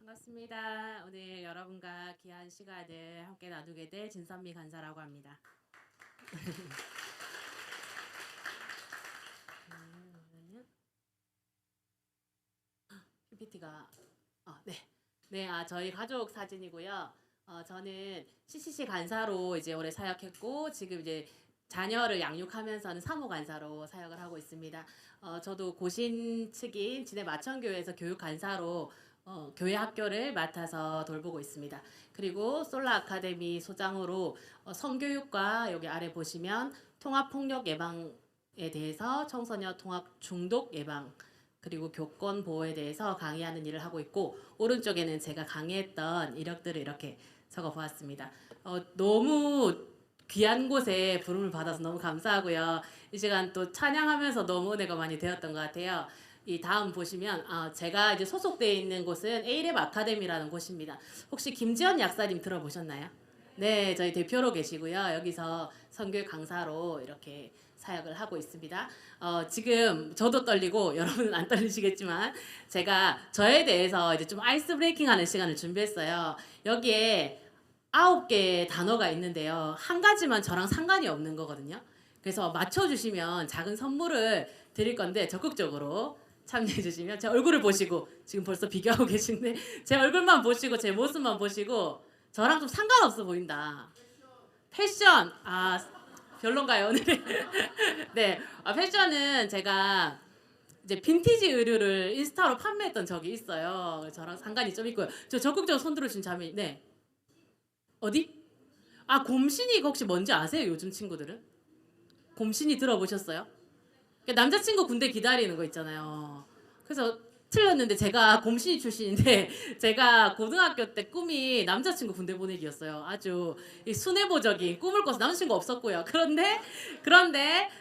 반갑습니다. 오늘 여러분과 귀한 시간을 함께 나누게 될 진선미 간사라고 합니다. PPT가 네. 네, 저희 가족 사진이고요. 저는 CCC 간사로 이제 올해 사역했고 지금 이제 자녀를 양육하면서는 사무 간사로 사역을 하고 있습니다. 저도 고신 측인 진해 마천교회에서 교육 간사로 교회 학교를 맡아서 돌보고 있습니다. 그리고 솔라 아카데미 소장으로 성교육과 여기 아래 보시면 통합폭력 예방에 대해서 청소년 통합 중독 예방 그리고 교권 보호에 대해서 강의하는 일을 하고 있고 오른쪽에는 제가 강의했던 이력들을 이렇게 적어 보았습니다. 너무 귀한 곳에 부름을 받아서 너무 감사하고요. 이 시간 또 찬양하면서 너무 은혜가 많이 되었던 것 같아요. 이 다음 보시면 제가 이제 소속되어 있는 곳은 A랩 아카데미라는 곳입니다. 혹시 김지연 약사님 들어보셨나요? 네, 저희 대표로 계시고요. 여기서 선교육 강사로 이렇게 사역을 하고 있습니다. 지금 저도 떨리고 여러분은 안 떨리시겠지만 제가 저에 대해서 이제 좀 아이스 브레이킹 하는 시간을 준비했어요. 여기에 9개의 단어가 있는데요. 한 가지만 저랑 상관이 없는 거거든요. 그래서 맞춰주시면 작은 선물을 드릴 건데 적극적으로 참여해 주시면 제 얼굴을 보시고 지금 벌써 비교하고 계신데 제 얼굴만 보시고 제 모습만 보시고 저랑 좀 상관없어 보인다. 패션 별론가요 오늘? 네, 패션은 제가 이제 빈티지 의류를 인스타로 판매했던 적이 있어요. 저랑 상관이 좀 있고요. 저 적극적으로 손 들어주신 자매, 네, 어디? 곰신이 혹시 뭔지 아세요? 요즘 친구들은 곰신이 들어보셨어요? 남자친구 군대 기다리는 거 있잖아요. 그래서 틀렸는데 제가 곰신이 출신인데 제가 고등학교 때 꿈이 남자친구 군대 보내기였어요. 아주 순애보적인 꿈을 꿔서 남자친구 없었고요. 그런데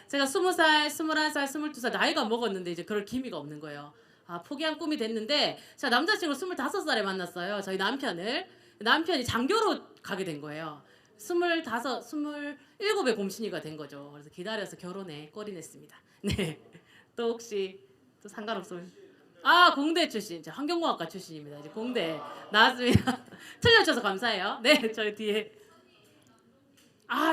제가 20살, 21살, 22살 나이가 먹었는데 이제 그럴 기미가 없는 거예요. 포기한 꿈이 됐는데 제가 남자친구 25살에 만났어요. 저희 남편이 장교로 가게 된 거예요. 25, 27의 곰신이가 된 거죠. 그래서 기다려서 결혼에 꼴이 냈습니다. 네. 또 혹시 또 상관없으면 공대 출신, 저 환경공학과 출신입니다. 이제 공대 나왔습니다. 틀려주셔서 감사해요. 네, 저희 뒤에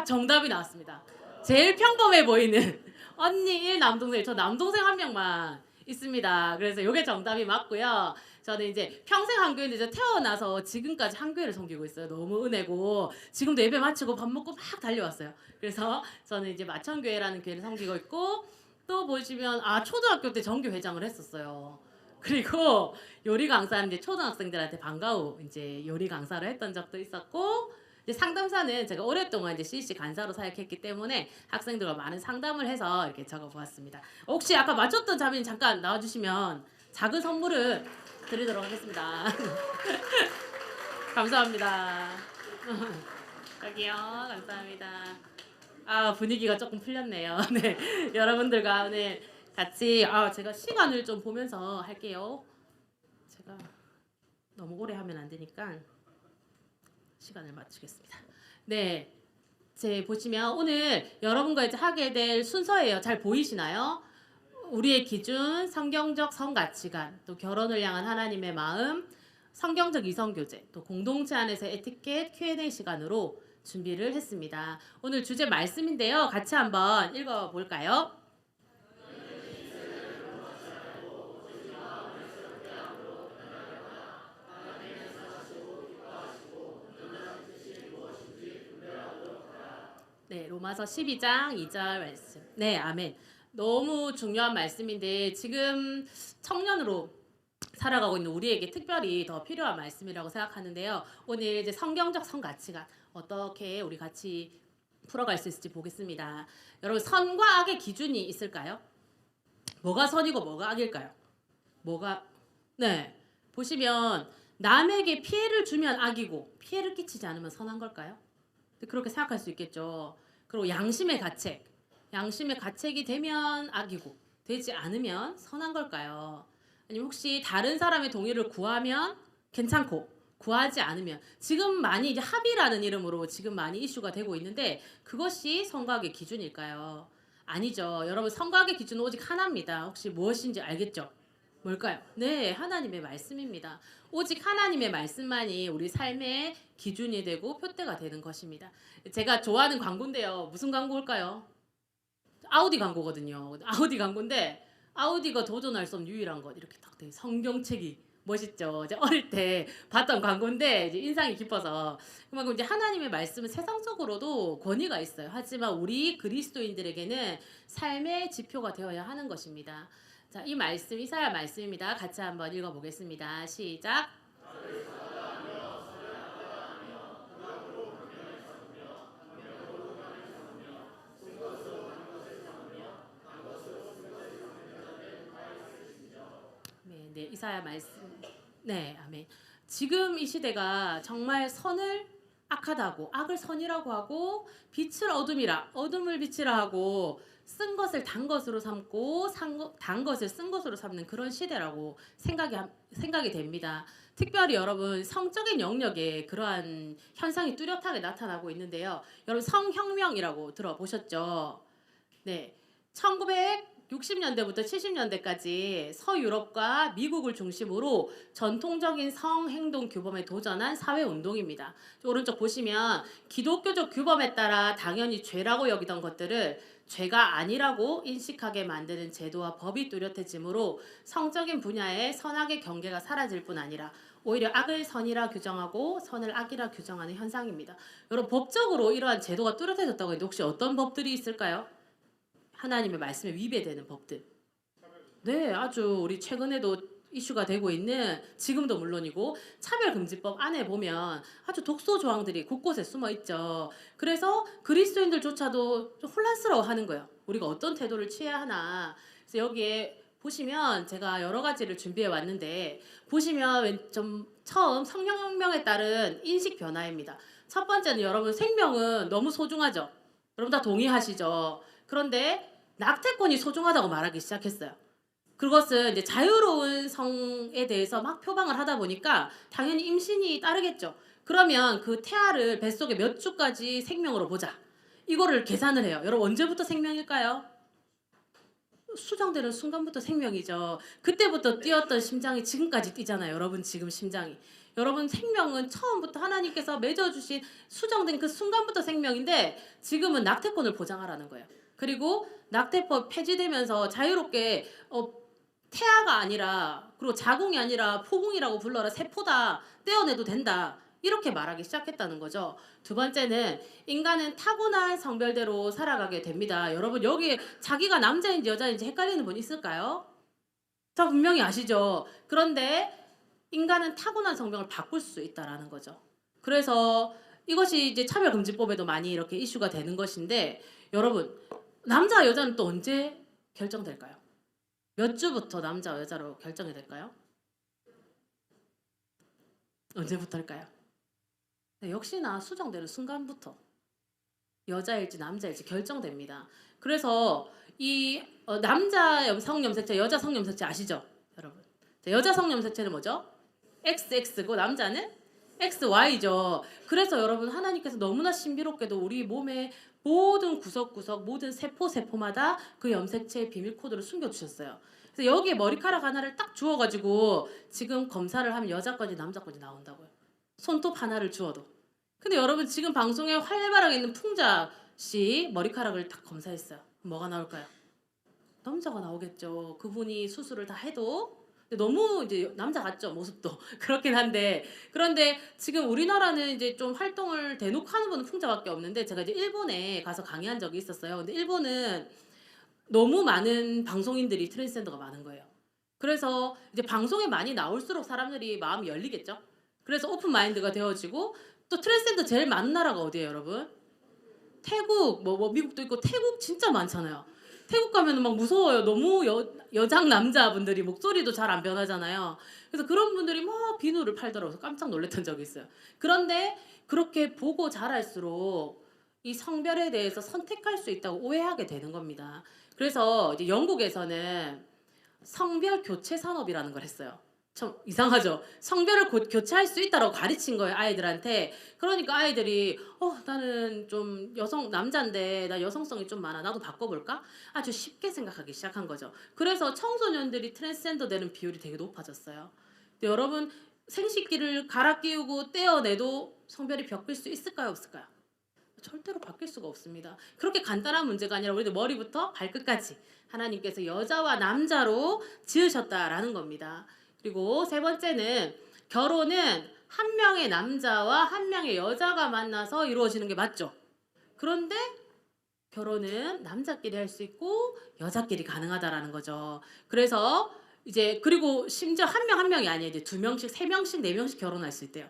정답이 나왔습니다. 제일 평범해 보이는 언니 1 남동생, 저 남동생 한 명만 있습니다. 그래서 이게 정답이 맞고요. 저는 이제 평생 한교회인데 이제 태어나서 지금까지 한교회를 섬기고 있어요. 너무 은혜고 지금도 예배 마치고 밥 먹고 막 달려왔어요. 그래서 저는 이제 마천교회라는 교회를 섬기고 있고 또 보시면 초등학교 때 정교 회장을 했었어요. 그리고 요리 강사는 이제 초등학생들한테 방과후 이제 요리 강사를 했던 적도 있었고 이제 상담사는 제가 오랫동안 이제 CC 간사로 사역했기 때문에 학생들과 많은 상담을 해서 이렇게 적어보았습니다. 혹시 아까 맞췄던 자매님 잠깐 나와주시면 작은 선물을 드리도록 하겠습니다. 감사합니다. 여기요. 감사합니다. 분위기가 조금 풀렸네요. 네, 여러분들과 오늘 같이 제가 시간을 좀 보면서 할게요. 제가 너무 오래 하면 안 되니까 시간을 맞추겠습니다. 네, 보시면 오늘 여러분과 이제 하게 될 순서예요. 잘 보이시나요? 우리의 기준, 성경적 성가치관, 또 결혼을 향한 하나님의 마음, 성경적 이성교제, 또 공동체 안에서의 에티켓 Q&A 시간으로 준비를 했습니다. 오늘 주제 말씀인데요. 같이 한번 읽어볼까요? 네, 로마서 12장 2절 말씀. 네, 아멘. 너무 중요한 말씀인데 지금 청년으로 살아가고 있는 우리에게 특별히 더 필요한 말씀이라고 생각하는데요. 오늘 이제 성경적 성가치관 어떻게 우리 같이 풀어갈 수 있을지 보겠습니다. 여러분 선과 악의 기준이 있을까요? 뭐가 선이고 뭐가 악일까요? 네, 보시면 남에게 피해를 주면 악이고 피해를 끼치지 않으면 선한 걸까요? 그렇게 생각할 수 있겠죠. 그리고 양심의 가책이 되면 악이고 되지 않으면 선한 걸까요? 아니면 혹시 다른 사람의 동의를 구하면 괜찮고 구하지 않으면 지금 많이 이제 합의라는 이름으로 지금 많이 이슈가 되고 있는데 그것이 성곽의 기준일까요? 아니죠. 여러분 성곽의 기준은 오직 하나입니다. 혹시 무엇인지 알겠죠? 뭘까요? 네, 하나님의 말씀입니다. 오직 하나님의 말씀만이 우리 삶의 기준이 되고 표대가 되는 것입니다. 제가 좋아하는 광고인데요. 무슨 광고일까요? 아우디 광고거든요. 아우디 광고인데 아우디가 도전할 수 없는 유일한 것 이렇게 딱 돼. 성경책이 멋있죠. 이제 어릴 때 봤던 광고인데 이제 인상이 깊어서 그만큼 이제 하나님의 말씀은 세상적으로도 권위가 있어요. 하지만 우리 그리스도인들에게는 삶의 지표가 되어야 하는 것입니다. 자, 이 말씀 이사야 말씀입니다. 같이 한번 읽어보겠습니다. 시작. 네, 네, 이사야 말씀. 네, 아멘. 지금 이 시대가 정말 선을 악하다고, 악을 선이라고 하고, 빛을 어둠이라, 어둠을 빛이라 하고, 쓴 것을 단 것으로 삼고, 단 것을 쓴 것으로 삼는 그런 시대라고 생각이 됩니다. 특별히 여러분 성적인 영역에 그러한 현상이 뚜렷하게 나타나고 있는데요. 여러분 성혁명이라고 들어보셨죠? 네. 1960년대부터 70년대까지 서유럽과 미국을 중심으로 전통적인 성행동 규범에 도전한 사회운동입니다. 오른쪽 보시면 기독교적 규범에 따라 당연히 죄라고 여기던 것들을 죄가 아니라고 인식하게 만드는 제도와 법이 뚜렷해지므로 성적인 분야의 선악의 경계가 사라질 뿐 아니라 오히려 악을 선이라 규정하고 선을 악이라 규정하는 현상입니다. 여러분 법적으로 이러한 제도가 뚜렷해졌다고 했는데 혹시 어떤 법들이 있을까요? 하나님의 말씀에 위배되는 법들. 네, 아주 우리 최근에도 이슈가 되고 있는 지금도 물론이고 차별금지법 안에 보면 아주 독소 조항들이 곳곳에 숨어 있죠. 그래서 그리스도인들조차도 좀 혼란스러워하는 거예요. 우리가 어떤 태도를 취해야 하나. 그래서 여기에 보시면 제가 여러 가지를 준비해 왔는데 보시면 좀 처음 성령혁명에 따른 인식 변화입니다. 첫 번째는 여러분 생명은 너무 소중하죠. 여러분 다 동의하시죠? 그런데 낙태권이 소중하다고 말하기 시작했어요. 그것은 이제 자유로운 성에 대해서 막 표방을 하다 보니까 당연히 임신이 따르겠죠. 그러면 그 태아를 뱃속에 몇 주까지 생명으로 보자. 이거를 계산을 해요. 여러분 언제부터 생명일까요? 수정되는 순간부터 생명이죠. 그때부터 뛰었던 심장이 지금까지 뛰잖아요. 여러분 지금 심장이. 여러분 생명은 처음부터 하나님께서 맺어주신 수정된 그 순간부터 생명인데 지금은 낙태권을 보장하라는 거예요. 그리고 낙태법 폐지되면서 자유롭게 태아가 아니라 그리고 자궁이 아니라 포궁이라고 불러라 세포다 떼어내도 된다 이렇게 말하기 시작했다는 거죠. 두 번째는 인간은 타고난 성별대로 살아가게 됩니다. 여러분 여기에 자기가 남자인지 여자인지 헷갈리는 분 있을까요? 자 분명히 아시죠. 그런데 인간은 타고난 성별을 바꿀 수 있다라는 거죠. 그래서 이것이 이제 차별금지법에도 많이 이렇게 이슈가 되는 것인데 여러분 남자 여자는 또 언제 결정될까요? 몇 주부터 남자 여자로 결정이 될까요? 언제부터일까요? 네, 역시나 수정되는 순간부터 여자일지 남자일지 결정됩니다. 그래서 이 남자 성염색체, 여자 성염색체 아시죠? 여러분. 여자 성염색체는 뭐죠? XX고 남자는 XY죠. 그래서 여러분 하나님께서 너무나 신비롭게도 우리 몸의 모든 구석구석 모든 세포마다 그 염색체의 비밀 코드를 숨겨주셨어요. 그래서 여기에 머리카락 하나를 딱 주워가지고 지금 검사를 하면 여자 건지 남자 건지 나온다고요. 손톱 하나를 주워도. 근데 여러분 지금 방송에 활발하게 있는 풍자 씨 머리카락을 딱 검사했어요. 뭐가 나올까요? 남자가 나오겠죠. 그분이 수술을 다 해도 너무 이제 남자 같죠 모습도 그렇긴 한데 그런데 지금 우리나라는 이제 좀 활동을 대놓고 하는 분은 풍자밖에 없는데 제가 이제 일본에 가서 강의한 적이 있었어요. 근데 일본은 너무 많은 방송인들이 트랜스젠더가 많은 거예요. 그래서 이제 방송에 많이 나올수록 사람들이 마음이 열리겠죠. 그래서 오픈 마인드가 되어지고 또 트랜스젠더 제일 많은 나라가 어디예요, 여러분? 태국 뭐 미국도 있고 태국 진짜 많잖아요. 태국 가면 막 무서워요. 너무 여장 남자분들이 목소리도 잘 안 변하잖아요. 그래서 그런 분들이 막 비누를 팔더라고요. 깜짝 놀랐던 적이 있어요. 그런데 그렇게 보고 자랄수록 이 성별에 대해서 선택할 수 있다고 오해하게 되는 겁니다. 그래서 이제 영국에서는 성별 교체 산업이라는 걸 했어요. 참 이상하죠. 성별을 교체할 수 있다라고 가르친 거예요, 아이들한테. 그러니까 아이들이 나는 좀 남잔데 나 여성성이 좀 많아. 나도 바꿔볼까?" 아주 쉽게 생각하기 시작한 거죠. 그래서 청소년들이 트랜스젠더 되는 비율이 되게 높아졌어요. 근데 여러분, 생식기를 갈아 끼우고 떼어내도 성별이 바뀔 수 있을까요, 없을까요? 절대로 바뀔 수가 없습니다. 그렇게 간단한 문제가 아니라 우리도 머리부터 발끝까지 하나님께서 여자와 남자로 지으셨다라는 겁니다. 그리고 세 번째는, 결혼은 한 명의 남자와 한 명의 여자가 만나서 이루어지는 게 맞죠. 그런데 결혼은 남자끼리 할 수 있고 여자끼리 가능하다라는 거죠. 그래서 이제, 그리고 심지어 한 명 한 명이 아니에요. 이제 두 명씩, 세 명씩, 네 명씩 결혼할 수 있대요.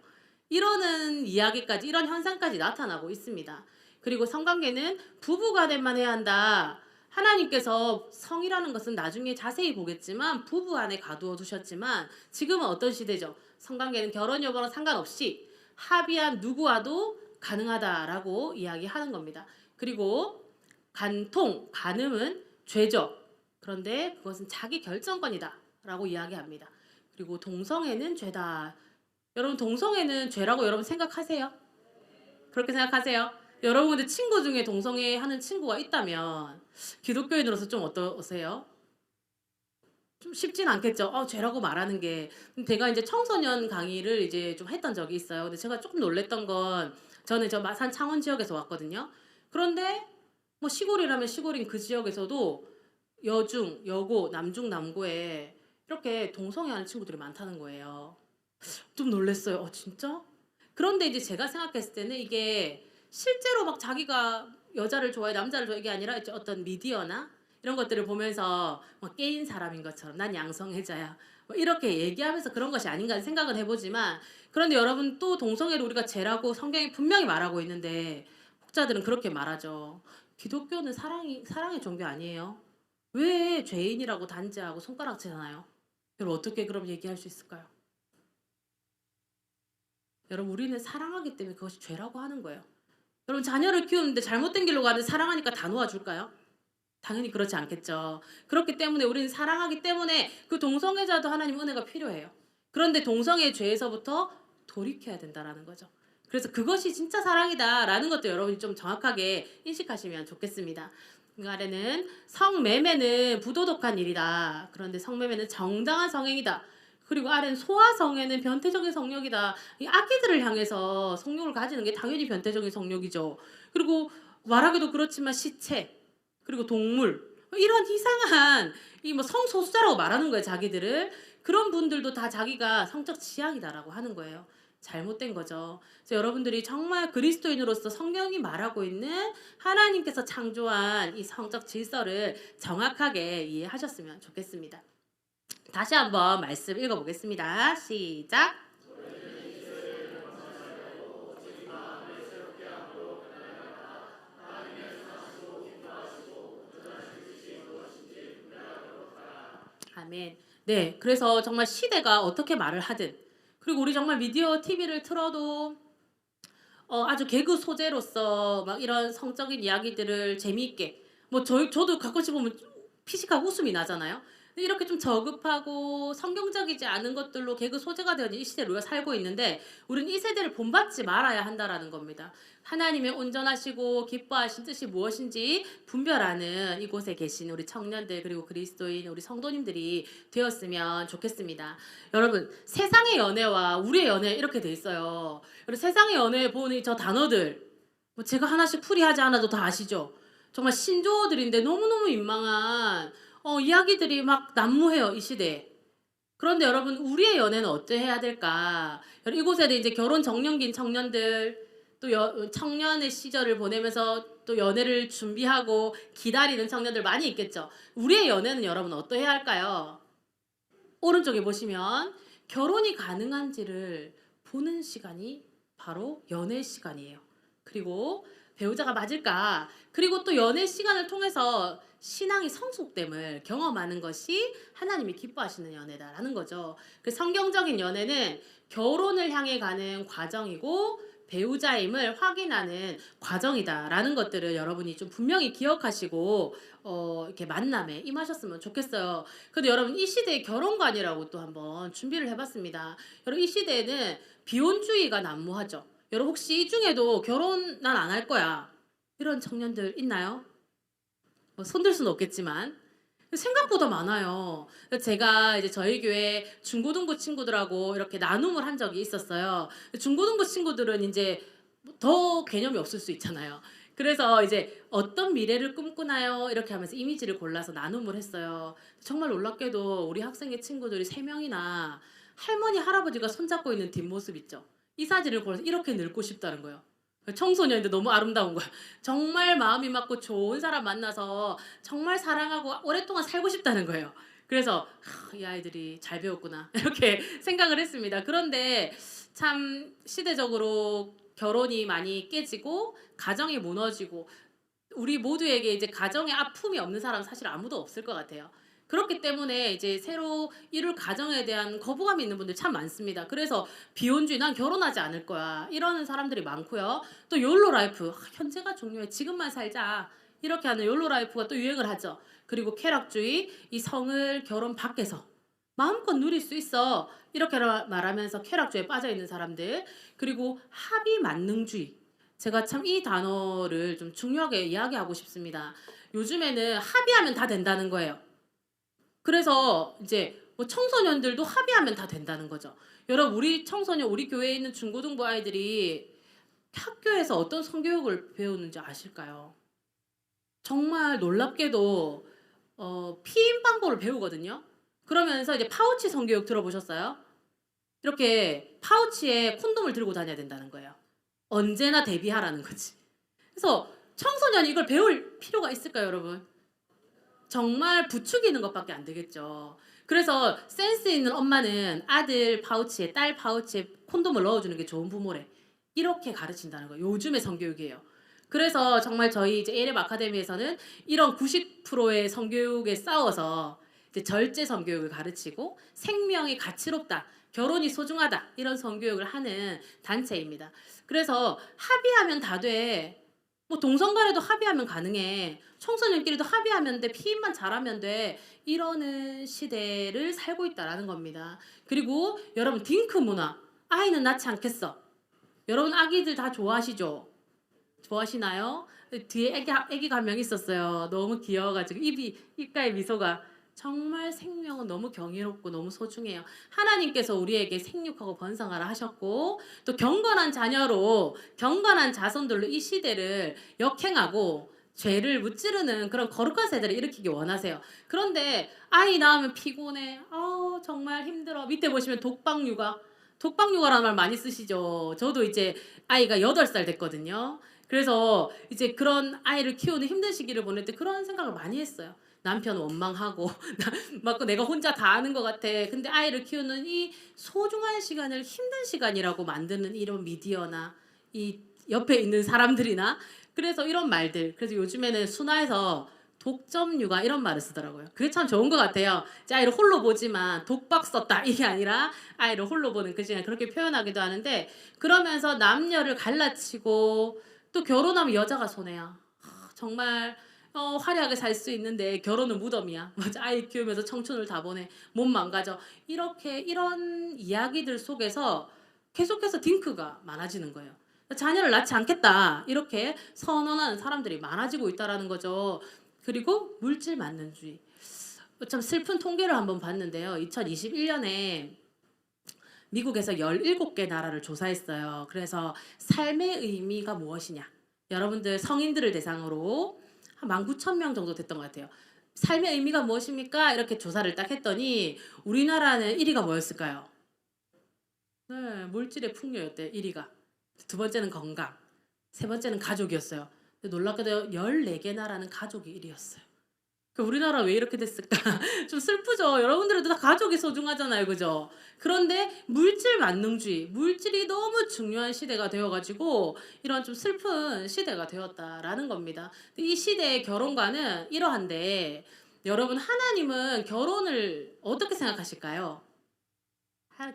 이러는 이야기까지, 이런 현상까지 나타나고 있습니다. 그리고 성관계는 부부 간에만 해야 한다. 하나님께서 성이라는 것은 나중에 자세히 보겠지만 부부 안에 가두어 두셨지만, 지금은 어떤 시대죠? 성관계는 결혼 여부랑 상관없이 합의한 누구와도 가능하다라고 이야기하는 겁니다. 그리고 간음은 죄죠. 그런데 그것은 자기 결정권이다라고 이야기합니다. 그리고 동성애는 죄다. 여러분, 동성애는 죄라고 여러분 생각하세요? 그렇게 생각하세요? 여러분, 근데 친구 중에 동성애 하는 친구가 있다면 기독교인으로서 좀 어떠세요? 좀 쉽진 않겠죠. 죄라고 말하는 게. 제가 이제 청소년 강의를 이제 좀 했던 적이 있어요. 근데 제가 조금 놀랬던 건, 저는 저 마산 창원 지역에서 왔거든요. 그런데 뭐 시골이라면 시골인 그 지역에서도 여중, 여고, 남중, 남고에 이렇게 동성애하는 친구들이 많다는 거예요. 좀 놀랐어요. 진짜? 그런데 이제 제가 생각했을 때는 이게 실제로 막 자기가 여자를 좋아해, 남자를 좋아해, 이게 아니라 이제 어떤 미디어나 이런 것들을 보면서 뭐 깨인 사람인 것처럼 난 양성애자야, 뭐 이렇게 얘기하면서 그런 것이 아닌가 생각을 해보지만, 그런데 여러분, 또 동성애를 우리가 죄라고 성경이 분명히 말하고 있는데 혹자들은 그렇게 말하죠. 기독교는 사랑의 종교 아니에요? 왜 죄인이라고 단죄하고 손가락질하나요? 여러분, 어떻게 그럼 얘기할 수 있을까요? 여러분, 우리는 사랑하기 때문에 그것이 죄라고 하는 거예요. 여러분, 자녀를 키우는데 잘못된 길로 가는데 사랑하니까 다 놓아줄까요? 당연히 그렇지 않겠죠. 그렇기 때문에 우리는 사랑하기 때문에 그 동성애자도 하나님 은혜가 필요해요. 그런데 동성애 죄에서부터 돌이켜야 된다라는 거죠. 그래서 그것이 진짜 사랑이다라는 것도 여러분이 좀 정확하게 인식하시면 좋겠습니다. 그 아래는 성매매는 부도덕한 일이다. 그런데 성매매는 정당한 성행이다. 그리고 아래는 소아성애는 변태적인 성욕이다. 이 아기들을 향해서 성욕을 가지는 게 당연히 변태적인 성욕이죠. 그리고 말하기도 그렇지만 시체, 그리고 동물, 이런 이상한 이 뭐 성소수자라고 말하는 거예요, 자기들을. 그런 분들도 다 자기가 성적 취향이다라고 하는 거예요. 잘못된 거죠. 그래서 여러분들이 정말 그리스도인으로서 성경이 말하고 있는 하나님께서 창조한 이 성적 질서를 정확하게 이해하셨으면 좋겠습니다. 다시 한번 말씀 읽어보겠습니다. 시작. 아멘. 네, 그래서 정말 시대가 어떻게 말을 하든, 그리고 우리 정말 미디어 TV를 틀어도 아주 개그 소재로서 막 이런 성적인 이야기들을 재미있게, 뭐 저도 가끔씩 보면 피식하고 웃음이 나잖아요. 근데 이렇게 좀 저급하고 성경적이지 않은 것들로 개그 소재가 되어진 이 시대를 우리가 살고 있는데, 우리는 이 세대를 본받지 말아야 한다라는 겁니다. 하나님의 온전하시고 기뻐하신 뜻이 무엇인지 분별하는 이곳에 계신 우리 청년들, 그리고 그리스도인 우리 성도님들이 되었으면 좋겠습니다. 여러분, 세상의 연애와 우리의 연애 이렇게 돼 있어요. 그리고 세상의 연애에 보니 저 단어들, 뭐 제가 하나씩 풀이하지 않아도 다 아시죠? 정말 신조어들인데 너무너무 민망한 이야기들이 막 난무해요, 이 시대에. 그런데 여러분, 우리의 연애는 어떠해야 될까? 이곳에 이제 결혼 정년기인 청년들, 또 청년의 시절을 보내면서 또 연애를 준비하고 기다리는 청년들 많이 있겠죠. 우리의 연애는 여러분 어떠해야 할까요? 오른쪽에 보시면 결혼이 가능한지를 보는 시간이 바로 연애 시간이에요. 그리고 배우자가 맞을까? 그리고 또 연애 시간을 통해서 신앙의 성숙됨을 경험하는 것이 하나님이 기뻐하시는 연애다라는 거죠. 그 성경적인 연애는 결혼을 향해 가는 과정이고 배우자임을 확인하는 과정이다라는 것들을 여러분이 좀 분명히 기억하시고 이렇게 만남에 임하셨으면 좋겠어요. 근데 여러분 이 시대의 결혼관이라고 또 한번 준비를 해봤습니다. 여러분 이 시대에는 비혼주의가 난무하죠. 여러분 혹시 이 중에도 결혼 난 안 할 거야 이런 청년들 있나요? 뭐 손들 수는 없겠지만 생각보다 많아요. 그래서 제가 이제 저희 교회 중고등부 친구들하고 이렇게 나눔을 한 적이 있었어요. 중고등부 친구들은 이제 더 개념이 없을 수 있잖아요. 그래서 이제 어떤 미래를 꿈꾸나요? 이렇게 하면서 이미지를 골라서 나눔을 했어요. 정말 놀랍게도 우리 학생의 친구들이 3명이나 할머니, 할아버지가 손잡고 있는 뒷모습 있죠. 이 사진을 보면서 이렇게 늙고 싶다는 거예요. 청소년인데 너무 아름다운 거야. 정말 마음이 맞고 좋은 사람 만나서 정말 사랑하고 오랫동안 살고 싶다는 거예요. 그래서 이 아이들이 잘 배웠구나 이렇게 생각을 했습니다. 그런데 참 시대적으로 결혼이 많이 깨지고 가정이 무너지고 우리 모두에게 이제 가정의 아픔이 없는 사람은 사실 아무도 없을 것 같아요. 그렇기 때문에 이제 새로 이룰 가정에 대한 거부감이 있는 분들 참 많습니다. 그래서 비혼주의, 난 결혼하지 않을 거야 이러는 사람들이 많고요. 또 욜로 라이프, 현재가 중요해 지금만 살자 이렇게 하는 욜로 라이프가 또 유행을 하죠. 그리고 쾌락주의, 이 성을 결혼 밖에서 마음껏 누릴 수 있어 이렇게 말하면서 쾌락주의에 빠져 있는 사람들, 그리고 합의 만능주의. 제가 참 이 단어를 좀 중요하게 이야기하고 싶습니다. 요즘에는 합의하면 다 된다는 거예요. 그래서 이제 뭐 청소년들도 합의하면 다 된다는 거죠. 여러분 우리 청소년, 우리 교회에 있는 중고등부 아이들이 학교에서 어떤 성교육을 배우는지 아실까요? 정말 놀랍게도 피임 방법을 배우거든요. 그러면서 이제 파우치 성교육 들어보셨어요? 이렇게 파우치에 콘돔을 들고 다녀야 된다는 거예요. 언제나 대비하라는 거지. 그래서 청소년이 이걸 배울 필요가 있을까요, 여러분? 정말 부추기는 것밖에 안 되겠죠. 그래서 센스 있는 엄마는 아들 파우치에, 딸 파우치에 콘돔을 넣어주는 게 좋은 부모래. 이렇게 가르친다는 거예요. 요즘의 성교육이에요. 그래서 정말 저희 이제 ALM 아카데미에서는 이런 90%의 성교육에 싸워서 이제 절제 성교육을 가르치고 생명이 가치롭다, 결혼이 소중하다 이런 성교육을 하는 단체입니다. 그래서 합의하면 다 돼. 뭐 동성간에도 합의하면 가능해. 청소년끼리도 합의하면 돼. 피임만 잘하면 돼. 이러는 시대를 살고 있다라는 겁니다. 그리고 여러분 딩크 문화. 아이는 낳지 않겠어. 여러분 아기들 다 좋아하시죠? 좋아하시나요? 뒤에 애기가 한 명 있었어요. 너무 귀여워가지고 입가에 미소가 정말 생명은 너무 경이롭고 너무 소중해요. 하나님께서 우리에게 생육하고 번성하라 하셨고 또 경건한 자녀로 경건한 자손들로 이 시대를 역행하고 죄를 무찌르는 그런 거룩한 세대를 일으키기 원하세요. 그런데 아이 낳으면 피곤해. 정말 힘들어. 밑에 보시면 독박육아라는 말 많이 쓰시죠. 저도 이제 아이가 8살 됐거든요. 그래서 이제 그런 아이를 키우는 힘든 시기를 보낼 때 그런 생각을 많이 했어요. 남편 원망하고 막 내가 혼자 다 아는 것 같아. 근데 아이를 키우는 이 소중한 시간을 힘든 시간이라고 만드는 이런 미디어나 이 옆에 있는 사람들이나 그래서 이런 말들. 그래서 요즘에는 순화해서 독점 육아 이런 말을 쓰더라고요. 그게 참 좋은 것 같아요. 이제 아이를 홀로 보지만 독박 썼다 이게 아니라 아이를 홀로 보는 그 시간 그렇게 표현하기도 하는데 그러면서 남녀를 갈라치고 또 결혼하면 여자가 손해야. 정말 화려하게 살 수 있는데 결혼은 무덤이야. 맞아. 아이 키우면서 청춘을 다 보내. 몸 망가져. 이렇게 이런 이야기들 속에서 계속해서 딩크가 많아지는 거예요. 자녀를 낳지 않겠다. 이렇게 선언하는 사람들이 많아지고 있다라는 거죠. 그리고 물질 만능주의. 참 슬픈 통계를 한번 봤는데요. 2021년에 미국에서 17개 나라를 조사했어요. 그래서 삶의 의미가 무엇이냐. 여러분들 성인들을 대상으로 한 19,000명 정도 됐던 것 같아요. 삶의 의미가 무엇입니까? 이렇게 조사를 딱 했더니 우리나라는 1위가 뭐였을까요? 네, 물질의 풍요였대요. 1위가. 두 번째는 건강. 세 번째는 가족이었어요. 근데 놀랍게도 14개 나라는 가족이 1위였어요. 우리나라 왜 이렇게 됐을까? 좀 슬프죠. 여러분들도 다 가족이 소중하잖아요, 그죠? 그런데 물질 만능주의, 물질이 너무 중요한 시대가 되어가지고 이런 좀 슬픈 시대가 되었다라는 겁니다. 이 시대의 결혼관은 이러한데 여러분 하나님은 결혼을 어떻게 생각하실까요?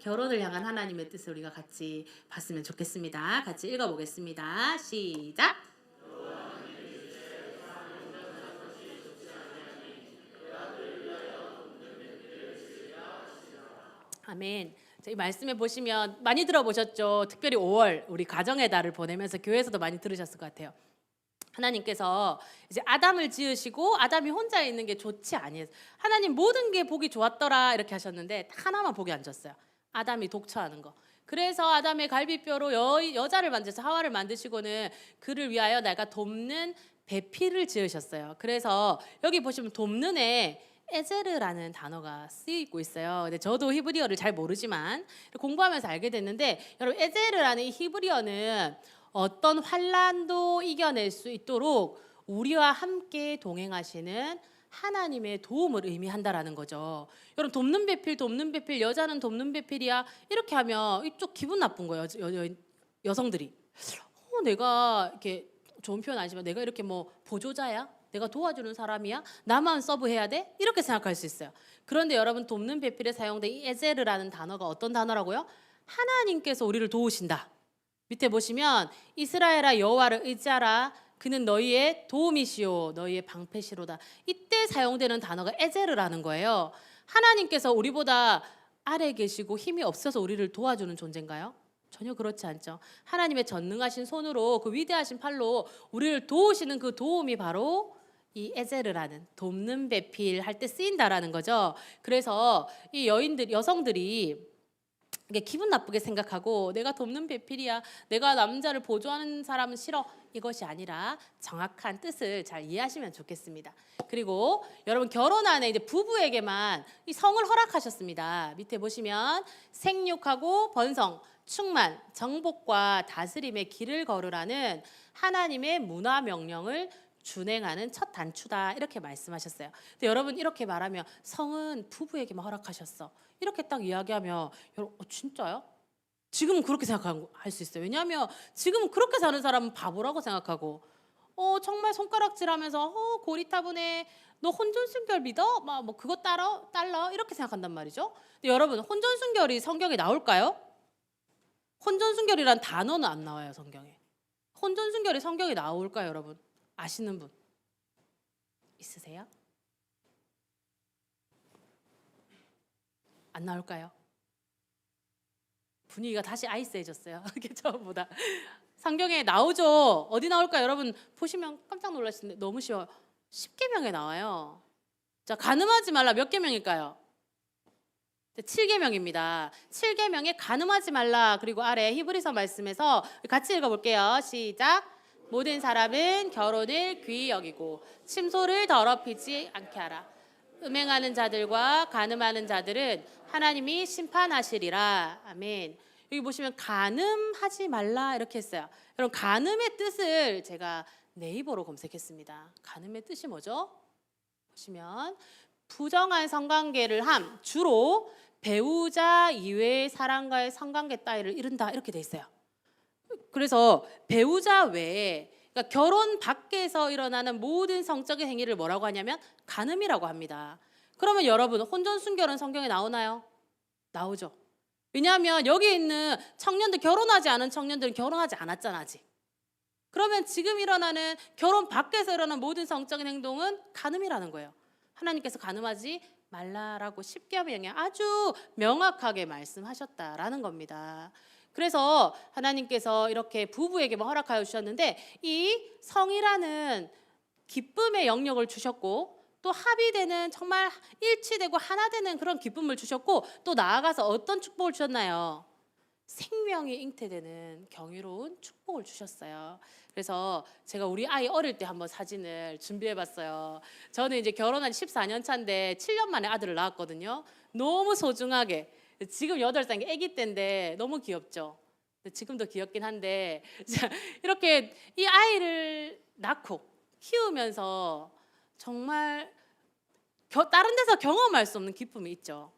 결혼을 향한 하나님의 뜻을 우리가 같이 봤으면 좋겠습니다. 같이 읽어보겠습니다. 시작. 아멘. 이 말씀에 보시면 많이 들어보셨죠? 특별히 5월 우리 가정의 달을 보내면서 교회에서도 많이 들으셨을 것 같아요. 하나님께서 이제 아담을 지으시고 아담이 혼자 있는 게 좋지 아니해요. 하나님 모든 게 보기 좋았더라 이렇게 하셨는데 딱 하나만 보기 안 좋았어요. 아담이 독처하는 거. 그래서 아담의 갈비뼈로 여자를 만드셔서 하와를 만드시고는 그를 위하여 내가 돕는 배필을 지으셨어요. 그래서 여기 보시면 돕는에 에제르라는 단어가 쓰이고 있어요. 근데 저도 히브리어를 잘 모르지만 공부하면서 알게 됐는데 여러분 에제르라는 이 히브리어는 어떤 환난도 이겨낼 수 있도록 우리와 함께 동행하시는 하나님의 도움을 의미한다라는 거죠. 여러분 돕는 배필 여자는 돕는 배필이야 이렇게 하면 이쪽 기분 나쁜 거예요. 여성들이 내가 이렇게 좋은 표현 아니지만 내가 이렇게 뭐 보조자야? 내가 도와주는 사람이야? 나만 서브해야 돼? 이렇게 생각할 수 있어요. 그런데 여러분 돕는 배필에 사용된 이 에제르라는 단어가 어떤 단어라고요? 하나님께서 우리를 도우신다. 밑에 보시면 이스라엘아 여호와를 의지하라 그는 너희의 도움이시오 너희의 방패시로다. 이때 사용되는 단어가 에제르라는 거예요. 하나님께서 우리보다 아래 계시고 힘이 없어서 우리를 도와주는 존재인가요? 전혀 그렇지 않죠. 하나님의 전능하신 손으로 그 위대하신 팔로 우리를 도우시는 그 도움이 바로 이 에제르라는 돕는 배필 할 때 쓰인다라는 거죠. 그래서 이 여성들이 이게 기분 나쁘게 생각하고 내가 돕는 배필이야 내가 남자를 보조하는 사람은 싫어 이것이 아니라 정확한 뜻을 잘 이해하시면 좋겠습니다. 그리고 여러분 결혼 안에 이제 부부에게만 이 성을 허락하셨습니다. 밑에 보시면 생육하고 번성 충만 정복과 다스림의 길을 걸으라는 하나님의 문화 명령을 준행하는 첫 단추다 이렇게 말씀하셨어요. 근데 여러분 이렇게 말하면 성은 부부에게만 허락하셨어 이렇게 딱 이야기하면 여러분 진짜요? 지금은 그렇게 생각할 수 있어요. 왜냐하면 지금은 그렇게 사는 사람은 바보라고 생각하고 정말 손가락질하면서 고리타분해 너 혼전순결 믿어? 막 뭐 그거 딸러 이렇게 생각한단 말이죠. 근데 여러분 혼전순결이 성경에 나올까요? 혼전순결이란 단어는 안 나와요 성경에. 혼전순결이 성경에 나올까요 여러분? 아시는 분 있으세요? 안 나올까요? 분위기가 다시 아이스해졌어요. 이게 처음보다. 성경에 나오죠. 어디 나올까요? 여러분 보시면 깜짝 놀라시는데 너무 쉬워요. 10계명에 나와요. 자, 간음하지 말라 몇 계명일까요? 7계명입니다. 7계명에 간음하지 말라 그리고 아래 히브리서 말씀에서 같이 읽어볼게요. 시작. 모든 사람은 결혼을 귀히 여기고 침소를 더럽히지 않게 하라. 음행하는 자들과 간음하는 자들은 하나님이 심판하시리라. 아멘. 여기 보시면 간음하지 말라 이렇게 했어요. 여러분 간음의 뜻을 제가 네이버로 검색했습니다. 간음의 뜻이 뭐죠? 보시면 부정한 성관계를 함 주로 배우자 이외의 사람과의 성관계 따위를 이른다 이렇게 돼 있어요. 그래서 배우자 외에 그러니까 결혼 밖에서 일어나는 모든 성적인 행위를 뭐라고 하냐면 간음이라고 합니다. 그러면 여러분 혼전순결은 성경에 나오나요? 나오죠. 왜냐하면 여기 있는 청년들 결혼하지 않은 청년들은 결혼하지 않았잖아 아직. 그러면 지금 일어나는 결혼 밖에서 일어나는 모든 성적인 행동은 간음이라는 거예요. 하나님께서 간음하지 말라라고 10계명에 아주 명확하게 말씀하셨다라는 겁니다. 그래서 하나님께서 이렇게 부부에게만 허락하여 주셨는데 이 성이라는 기쁨의 영역을 주셨고 또 합의되는 정말 일치되고 하나 되는 그런 기쁨을 주셨고 또 나아가서 어떤 축복을 주셨나요? 생명이 잉태되는 경이로운 축복을 주셨어요. 그래서 제가 우리 아이 어릴 때 한번 사진을 준비해 봤어요. 저는 이제 결혼한 14년 차인데 7년 만에 아들을 낳았거든요. 너무 소중하게 지금 8살 아기 때인데 너무 귀엽죠. 지금도 귀엽긴 한데 이렇게 이 아이를 낳고 키우면서 정말 다른 데서 경험할 수 없는 기쁨이 있죠.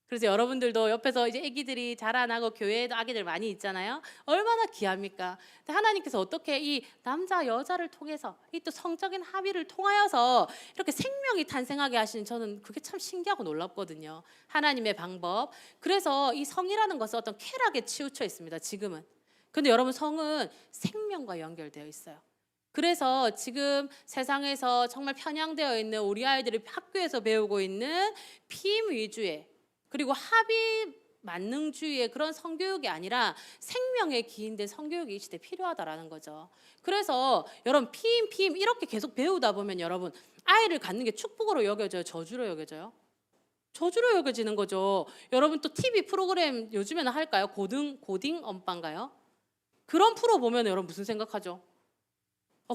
그래서 여러분들도 옆에서 이제 아기들이 자라나고 교회에도 아기들 많이 있잖아요. 얼마나 귀합니까? 근데 하나님께서 어떻게 이 남자 여자를 통해서 이 또 성적인 합의를 통하여서 이렇게 생명이 탄생하게 하시는, 저는 그게 참 신기하고 놀랍거든요. 하나님의 방법. 그래서 이 성이라는 것은 어떤 쾌락에 치우쳐 있습니다. 지금은. 근데 여러분, 성은 생명과 연결되어 있어요. 그래서 지금 세상에서 정말 편향되어 있는 우리 아이들이 학교에서 배우고 있는 피임 위주의, 그리고 합의 만능주의의 그런 성교육이 아니라 생명에 기인된 성교육이 이 시대에 필요하다라는 거죠. 그래서 여러분, 피임 이렇게 계속 배우다 보면 여러분, 아이를 갖는 게 축복으로 여겨져요, 저주로 여겨져요? 저주로 여겨지는 거죠. 여러분, 또 TV 프로그램 요즘에는 할까요? 고딩 엄빠인가요? 그런 프로 보면 여러분 무슨 생각하죠?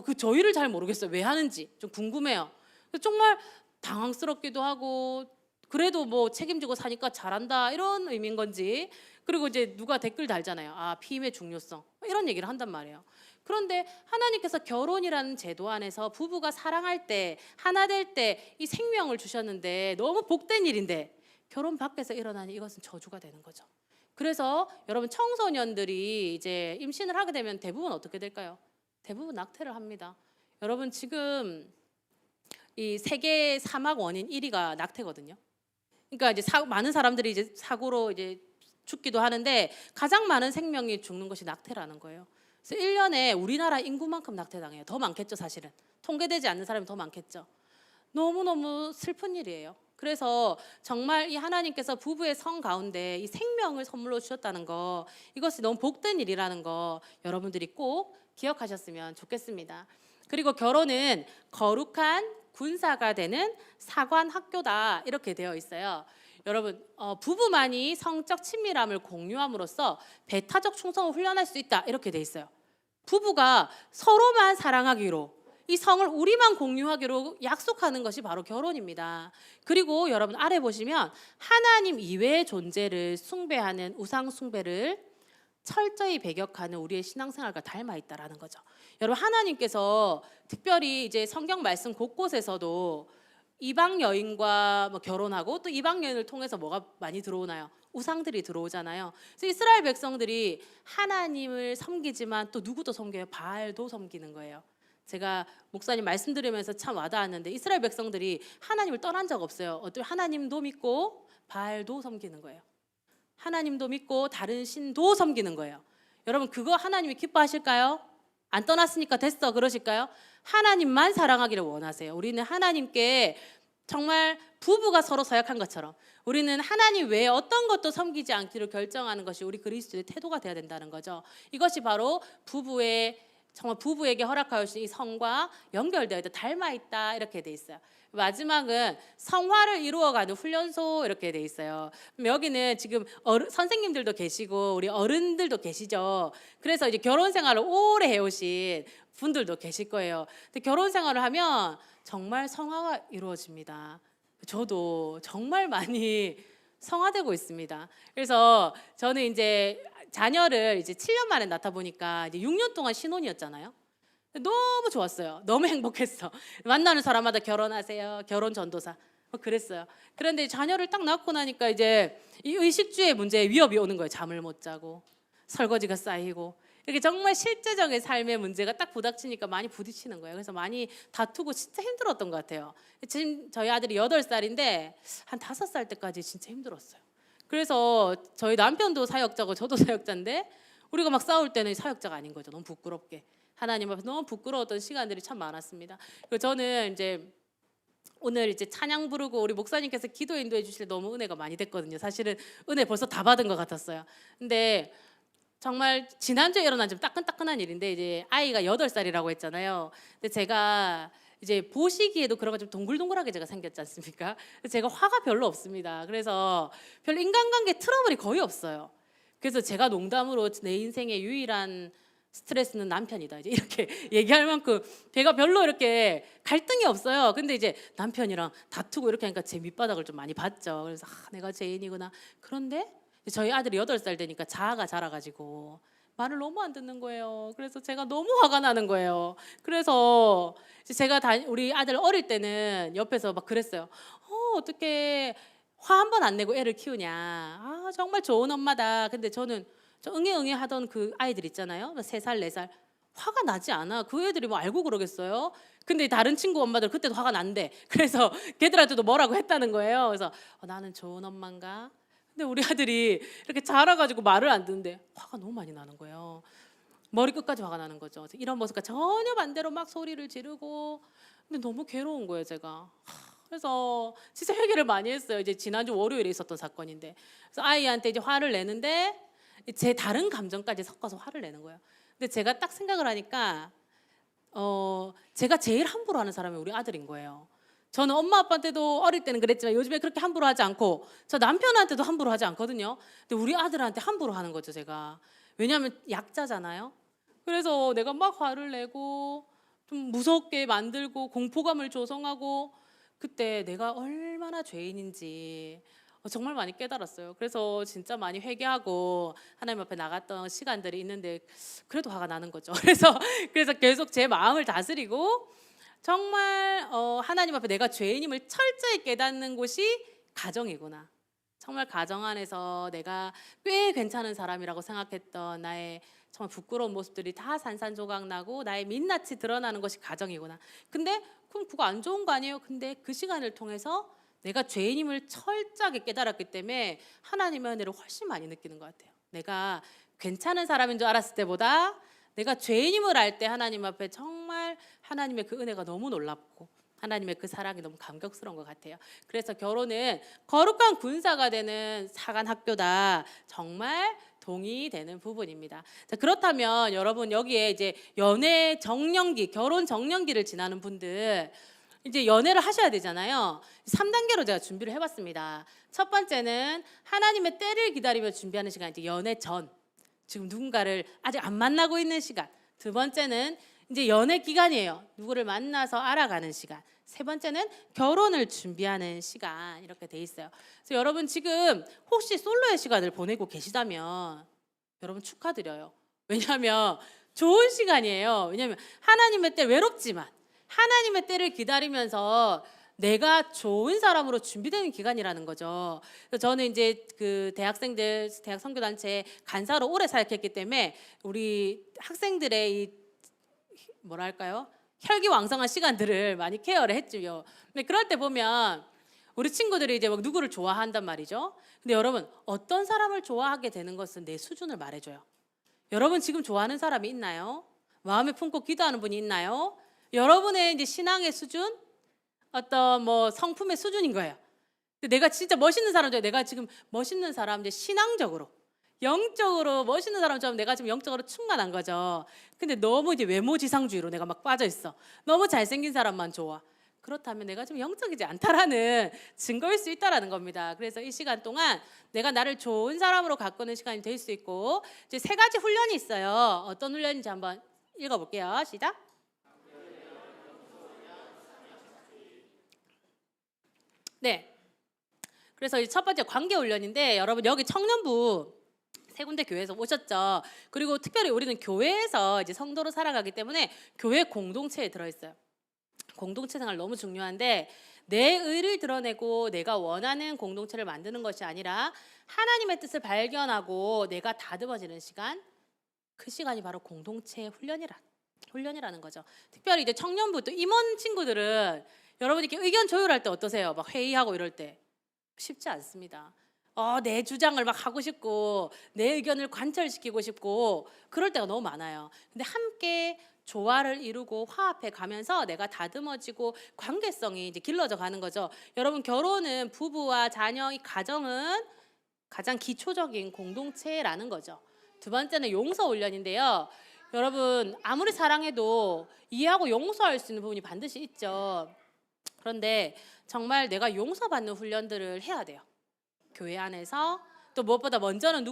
그 저희를 잘 모르겠어요. 왜 하는지 좀 궁금해요. 정말 당황스럽기도 하고, 그래도 뭐 책임지고 사니까 잘한다 이런 의미인 건지. 그리고 이제 누가 댓글 달잖아요. 피임의 중요성 이런 얘기를 한단 말이에요. 그런데 하나님께서 결혼이라는 제도 안에서 부부가 사랑할 때, 하나 될 때 이 생명을 주셨는데 너무 복된 일인데 결혼 밖에서 일어나니 이것은 저주가 되는 거죠. 그래서 여러분, 청소년들이 이제 임신을 하게 되면 대부분 어떻게 될까요? 대부분 낙태를 합니다. 여러분, 지금 이 세계 사막 원인 1위가 낙태거든요. 그러니까 이제 많은 사람들이 이제 사고로 이제 죽기도 하는데 가장 많은 생명이 죽는 것이 낙태라는 거예요. 그래서 1년에 우리나라 인구만큼 낙태당해요. 더 많겠죠, 사실은. 통계되지 않는 사람이 더 많겠죠. 너무너무 슬픈 일이에요. 그래서 정말 이 하나님께서 부부의 성 가운데 이 생명을 선물로 주셨다는 거, 이것이 너무 복된 일이라는 거 여러분들이 꼭 기억하셨으면 좋겠습니다. 그리고 결혼은 거룩한 군사가 되는 사관 학교다 이렇게 되어 있어요. 여러분, 부부만이 성적 친밀함을 공유함으로써 배타적 충성을 훈련할 수 있다 이렇게 돼 있어요. 부부가 서로만 사랑하기로, 이 성을 우리만 공유하기로 약속하는 것이 바로 결혼입니다. 그리고 여러분, 아래 보시면 하나님 이외의 존재를 숭배하는 우상 숭배를 철저히 배격하는 우리의 신앙생활과 닮아 있다라는 거죠. 여러분, 하나님께서 특별히 이제 성경 말씀 곳곳에서도 이방 여인과 뭐 결혼하고, 또 이방 여인을 통해서 뭐가 많이 들어오나요? 우상들이 들어오잖아요. 그래서 이스라엘 백성들이 하나님을 섬기지만 또 누구도 섬겨요? 바알도 섬기는 거예요. 제가 목사님 말씀 들으면서 참 와닿았는데, 이스라엘 백성들이 하나님을 떠난 적 없어요. 하나님도 믿고 바알도 섬기는 거예요. 하나님도 믿고 다른 신도 섬기는 거예요. 여러분, 그거 하나님이 기뻐하실까요? 안 떠났으니까 됐어 그러실까요? 하나님만 사랑하기를 원하세요. 우리는 하나님께 정말 부부가 서로 서약한 것처럼 우리는 하나님 외에 어떤 것도 섬기지 않기로 결정하는 것이 우리 그리스도의 태도가 되어야 된다는 거죠. 이것이 바로 정말 부부에게 허락하여 주신 이 성과 연결되어 있다, 닮아 있다 이렇게 돼 있어요. 마지막은 성화를 이루어가는 훈련소 이렇게 돼 있어요. 여기는 지금 선생님들도 계시고 우리 어른들도 계시죠. 그래서 이제 결혼 생활을 오래 해오신 분들도 계실 거예요. 근데 결혼 생활을 하면 정말 성화가 이루어집니다. 저도 정말 많이 성화되고 있습니다. 그래서 저는 이제 자녀를 이제 7년 만에 낳다 보니까 이제 6년 동안 신혼이었잖아요. 너무 좋았어요. 너무 행복했어. 만나는 사람마다 결혼하세요, 결혼 전도사 그랬어요. 그런데 자녀를 딱 낳고 나니까 이제 이 의식주의 문제에 위협이 오는 거예요. 잠을 못 자고 설거지가 쌓이고 이렇게 정말 실제적인 삶의 문제가 딱 부닥치니까 많이 부딪히는 거예요. 그래서 많이 다투고 진짜 힘들었던 것 같아요. 지금 저희 아들이 8살인데 한 5살 때까지 진짜 힘들었어요. 그래서 저희 남편도 사역자고 저도 사역자인데 우리가 막 싸울 때는 사역자가 아닌 거죠. 너무 부끄럽게. 하나님 앞에서 너무 부끄러웠던 시간들이 참 많았습니다. 그리고 저는 이제 오늘 이제 찬양 부르고 우리 목사님께서 기도 인도해 주실 때 너무 은혜가 많이 됐거든요. 사실은 은혜 벌써 다 받은 것 같았어요. 근데 정말 지난주에 일어난 좀 따끈따끈한 일인데, 이제 아이가 8살이라고 했잖아요. 근데 제가 이제 보시기에도 그런 거 좀 동글동글하게 제가 생겼지 않습니까? 제가 화가 별로 없습니다. 그래서 별로 인간관계 트러블이 거의 없어요. 그래서 제가 농담으로 내 인생의 유일한 스트레스는 남편이다 이제 이렇게 얘기할 만큼 제가 별로 이렇게 갈등이 없어요. 근데 이제 남편이랑 다투고 이렇게 하니까 제 밑바닥을 좀 많이 봤죠. 그래서 내가 죄인이구나. 그런데 저희 아들이 8살 되니까 자아가 자라가지고 말을 너무 안 듣는 거예요. 그래서 제가 너무 화가 나는 거예요. 그래서 제가 우리 아들 어릴 때는 옆에서 막 그랬어요. 어떻게 화 한 번 안 내고 애를 키우냐. 아, 정말 좋은 엄마다. 근데 저는 저 응애응애 하던 그 아이들 있잖아요. 3살, 4살. 화가 나지 않아. 그 애들이 뭐 알고 그러겠어요? 근데 다른 친구 엄마들 그때도 화가 난대. 그래서 걔들한테도 뭐라고 했다는 거예요. 그래서 나는 좋은 엄마인가? 근데 우리 아들이 이렇게 자라가지고 말을 안 듣는데 화가 너무 많이 나는 거예요. 머리 끝까지 화가 나는 거죠. 그래서 이런 모습과 전혀 반대로 막 소리를 지르고, 근데 너무 괴로운 거예요, 제가. 그래서 진짜 회개를 많이 했어요. 이제 지난주 월요일에 있었던 사건인데, 그래서 아이한테 이제 화를 내는데 제 다른 감정까지 섞어서 화를 내는 거예요. 근데 제가 딱 생각을 하니까 제가 제일 함부로 하는 사람이 우리 아들인 거예요. 저는 엄마 아빠한테도 어릴 때는 그랬지만 요즘에 그렇게 함부로 하지 않고, 저 남편한테도 함부로 하지 않거든요. 근데 우리 아들한테 함부로 하는 거죠, 제가. 왜냐하면 약자잖아요. 그래서 내가 막 화를 내고 좀 무섭게 만들고 공포감을 조성하고, 그때 내가 얼마나 죄인인지 정말 많이 깨달았어요. 그래서 진짜 많이 회개하고 하나님 앞에 나갔던 시간들이 있는데, 그래도 화가 나는 거죠. 그래서 계속 제 마음을 다스리고, 정말 하나님 앞에 내가 죄인임을 철저히 깨닫는 곳이 가정이구나. 정말 가정 안에서 내가 꽤 괜찮은 사람이라고 생각했던 나의 정말 부끄러운 모습들이 다 산산조각 나고 나의 민낯이 드러나는 것이 가정이구나. 근데 그럼 그거 안 좋은 거 아니에요? 근데 그 시간을 통해서 내가 죄인임을 철저하게 깨달았기 때문에 하나님의 은혜를 훨씬 많이 느끼는 것 같아요. 내가 괜찮은 사람인 줄 알았을 때보다 내가 죄인임을 알 때 하나님 앞에 정말 하나님의 그 은혜가 너무 놀랍고 하나님의 그 사랑이 너무 감격스러운 것 같아요. 그래서 결혼은 거룩한 군사가 되는 사관 학교다. 정말 동의되는 부분입니다. 자, 그렇다면 여러분 여기에 이제 연애 정년기, 결혼 정년기를 지나는 분들 이제 연애를 하셔야 되잖아요. 3단계로 제가 준비를 해봤습니다. 첫 번째는 하나님의 때를 기다리며 준비하는 시간, 이제 연애 전, 지금 누군가를 아직 안 만나고 있는 시간. 두 번째는 이제 연애 기간이에요. 누구를 만나서 알아가는 시간. 세 번째는 결혼을 준비하는 시간. 이렇게 돼 있어요. 그래서 여러분 지금 혹시 솔로의 시간을 보내고 계시다면 여러분 축하드려요. 왜냐하면 좋은 시간이에요. 왜냐하면 하나님의 때 외롭지만 하나님의 때를 기다리면서 내가 좋은 사람으로 준비되는 기간이라는 거죠. 그래서 저는 이제 그 대학생들 대학 선교단체 간사로 오래 사역했기 때문에 우리 학생들의 이 뭐랄까요, 혈기왕성한 시간들을 많이 케어를 했죠. 근데 그럴 때 보면 우리 친구들이 이제 막 누구를 좋아한단 말이죠. 근데 여러분 어떤 사람을 좋아하게 되는 것은 내 수준을 말해줘요. 여러분 지금 좋아하는 사람이 있나요? 마음에 품고 기도하는 분이 있나요? 여러분의 이제 신앙의 수준, 어떤 뭐 성품의 수준인 거예요. 근데 내가 진짜 멋있는 사람들, 내가 지금 멋있는 사람, 이제 신앙적으로, 영적으로 멋있는 사람처럼 내가 지금 영적으로 충만한 거죠. 근데 너무 이제 외모지상주의로 내가 막 빠져 있어. 너무 잘생긴 사람만 좋아. 그렇다면 내가 좀 영적이지 않다라는 증거일 수 있다라는 겁니다. 그래서 이 시간 동안 내가 나를 좋은 사람으로 가꾸는 시간이 될 수 있고, 이제 3가지 훈련이 있어요. 어떤 훈련인지 한번 읽어볼게요. 시작. 네. 그래서 이 첫 번째 관계 훈련인데, 여러분 여기 청년부 3군데 교회에서 오셨죠. 그리고 특별히 우리는 교회에서 이제 성도로 살아가기 때문에 교회 공동체에 들어있어요. 공동체 생활 너무 중요한데, 내 의를 드러내고 내가 원하는 공동체를 만드는 것이 아니라 하나님의 뜻을 발견하고 내가 다듬어지는 시간, 그 시간이 바로 공동체 훈련이라는 거죠. 특별히 이제 청년부 또 임원 친구들은 여러분이 이렇게 의견 조율할 때 어떠세요? 막 회의하고 이럴 때 쉽지 않습니다. 내 주장을 막 하고 싶고 내 의견을 관철시키고 싶고 그럴 때가 너무 많아요. 근데 함께 조화를 이루고 화합해 가면서 내가 다듬어지고 관계성이 이제 길러져 가는 거죠. 여러분 결혼은 부부와 자녀, 이 가정은 가장 기초적인 공동체라는 거죠. 두 번째는 용서 훈련인데요. 여러분 아무리 사랑해도 이해하고 용서할 수 있는 부분이 반드시 있죠. 그런데 정말 내가 용서받는 훈련들을 해야 돼요. 교회 안에서. 또 무엇보다 먼저는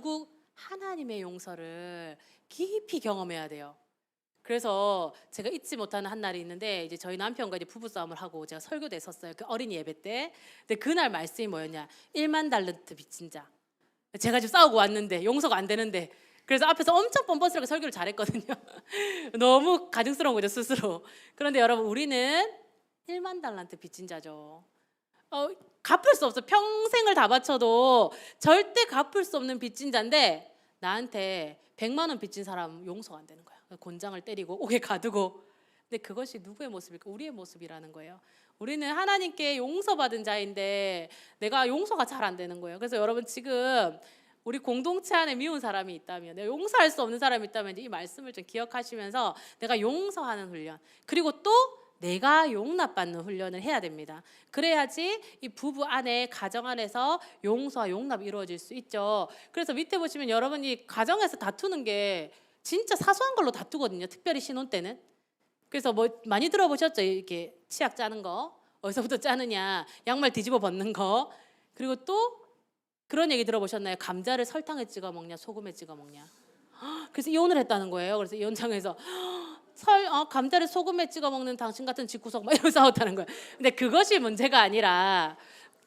하나님의 용서를 깊이 경험해야 돼요. 그래서 제가 잊지 못하는 한 날이 있는데, 이제 저희 남편과 이제 부부싸움을 하고 제가 설교대에 섰어요. 그 어린이 예배 때. 근데 그날 말씀이 뭐였냐? 1만 달란트 빚진 자. 제가 지금 싸우고 왔는데 용서가 안 되는데, 그래서 앞에서 엄청 뻔뻔스럽게 설교를 잘했거든요. 너무 가증스러운 거죠, 스스로. 그런데 여러분 우리는 1만 달란트 빚진 자죠. 어, 갚을 수 없어. 평생을 다 바쳐도 절대 갚을 수 없는 빚진 자인데 나한테 100만 원 빚진 사람 용서가 안 되는 거야. 곤장을 때리고 옥에 가두고. 근데 그것이 누구의 모습일까? 우리의 모습이라는 거예요. 우리는 하나님께 용서받은 자인데 내가 용서가 잘 안 되는 거예요. 그래서 여러분 지금 우리 공동체 안에 미운 사람이 있다면, 내가 용서할 수 없는 사람이 있다면 이 말씀을 좀 기억하시면서 내가 용서하는 훈련, 그리고 또 내가 용납받는 훈련을 해야 됩니다. 그래야지 이 부부 안에, 가정 안에서 용서와 용납이 이루어질 수 있죠. 그래서 밑에 보시면 여러분이 가정에서 다투는 게 진짜 사소한 걸로 다투거든요. 특별히 신혼 때는. 그래서 뭐 많이 들어보셨죠? 이렇게 치약 짜는 거, 어디서부터 짜느냐, 양말 뒤집어 벗는 거. 그리고 또 그런 얘기 들어보셨나요? 감자를 설탕에 찍어 먹냐, 소금에 찍어 먹냐. 그래서 이혼을 했다는 거예요. 그래서 이혼장에서 감자를 소금에 찍어 먹는 당신 같은 집구석 막 이러고 싸웠다는 거예요. 근데 그것이 문제가 아니라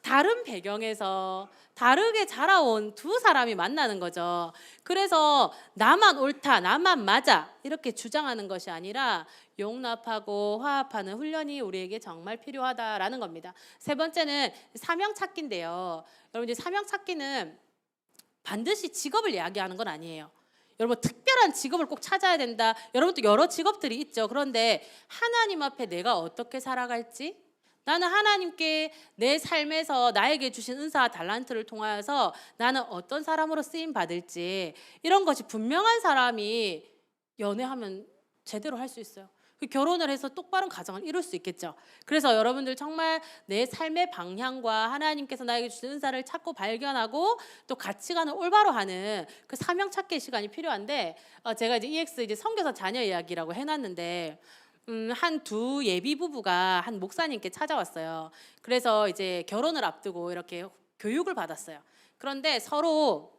다른 배경에서 다르게 자라온 두 사람이 만나는 거죠. 그래서 나만 옳다, 나만 맞아 이렇게 주장하는 것이 아니라 용납하고 화합하는 훈련이 우리에게 정말 필요하다라는 겁니다. 세 번째는 사명 찾기인데요. 여러분 이제 사명 찾기는 반드시 직업을 이야기하는 건 아니에요. 여러분 특별한 직업을 꼭 찾아야 된다. 여러분도 여러 직업들이 있죠. 그런데 하나님 앞에 내가 어떻게 살아갈지, 나는 하나님께 내 삶에서 나에게 주신 은사와 달란트를 통하여서 나는 어떤 사람으로 쓰임 받을지, 이런 것이 분명한 사람이 연애하면 제대로 할 수 있어요. 결혼을 해서 똑바른 가정을 이룰 수 있겠죠. 그래서 여러분들 정말 내 삶의 방향과 하나님께서 나에게 주신 은사를 찾고 발견하고 또 가치관을 올바로 하는 그 사명 찾기의 시간이 필요한데, 제가 이제 EX 이제 선교사 자녀 이야기라고 해놨는데 한 두 예비 부부가 한 목사님께 찾아왔어요. 그래서 이제 결혼을 앞두고 이렇게 교육을 받았어요. 그런데 서로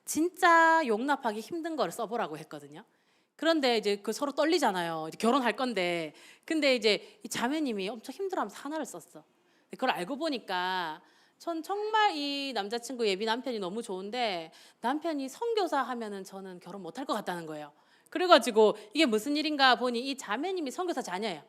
진짜 용납하기 힘든 거를 써보라고 했거든요. 그런데 이제 그 서로 떨리잖아요. 이제 결혼할 건데. 근데 이제 이 자매님이 엄청 힘들어하면서 하나를 썼어. 그걸 알고 보니까 전 정말 이 남자친구 예비 남편이 너무 좋은데 남편이 선교사 하면은 저는 결혼 못할 것 같다는 거예요. 그래가지고 이게 무슨 일인가 보니 이 자매님이 선교사 자녀예요.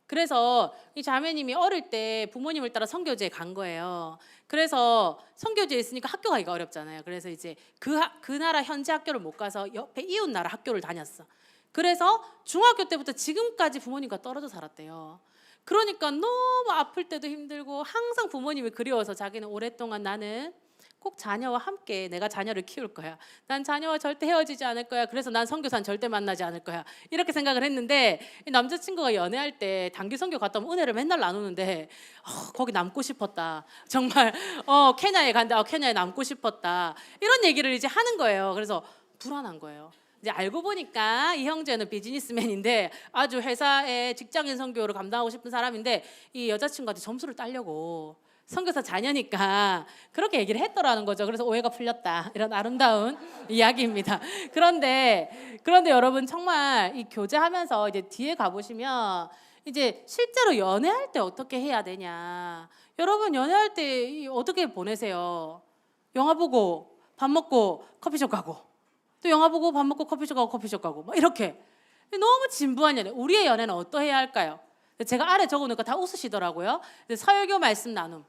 그래서 이 자매님이 어릴 때 부모님을 따라 선교지에 간 거예요. 그래서 선교지에 있으니까 학교 가기가 어렵잖아요. 그래서 이제 그 나라 현지 학교를 못 가서 옆에 이웃 나라 학교를 다녔어. 그래서 중학교 때부터 지금까지 부모님과 떨어져 살았대요. 그러니까 너무 아플 때도 힘들고 항상 부모님이 그리워서 자기는 오랫동안 나는 꼭 자녀와 함께 내가 자녀를 키울 거야. 난 자녀와 절대 헤어지지 않을 거야. 그래서 난 선교사는 절대 만나지 않을 거야. 이렇게 생각을 했는데 이 남자친구가 연애할 때 단기 선교 갔다 오면 은혜를 맨날 나누는데 거기 남고 싶었다. 정말 케냐에 간다. 케냐에 남고 싶었다. 이런 얘기를 이제 하는 거예요. 그래서 불안한 거예요. 이제 알고 보니까 이 형제는 비즈니스맨인데 아주 회사에 직장인 선교를 감당하고 싶은 사람인데 이 여자친구한테 점수를 따려고 선교사 자녀니까 그렇게 얘기를 했더라는 거죠. 그래서 오해가 풀렸다. 이런 아름다운 이야기입니다. 그런데 여러분 정말 이 교제하면서 이제 뒤에 가보시면 이제 실제로 연애할 때 어떻게 해야 되냐. 여러분 연애할 때 어떻게 보내세요? 영화 보고 밥 먹고 커피숍 가고 또 영화 보고 밥 먹고 커피숍 가고 커피숍 가고 막 이렇게 너무 진부한 연애. 우리의 연애는 어떠해야 할까요? 제가 아래 적어놓으니까 다 웃으시더라고요. 설교 말씀 나눔.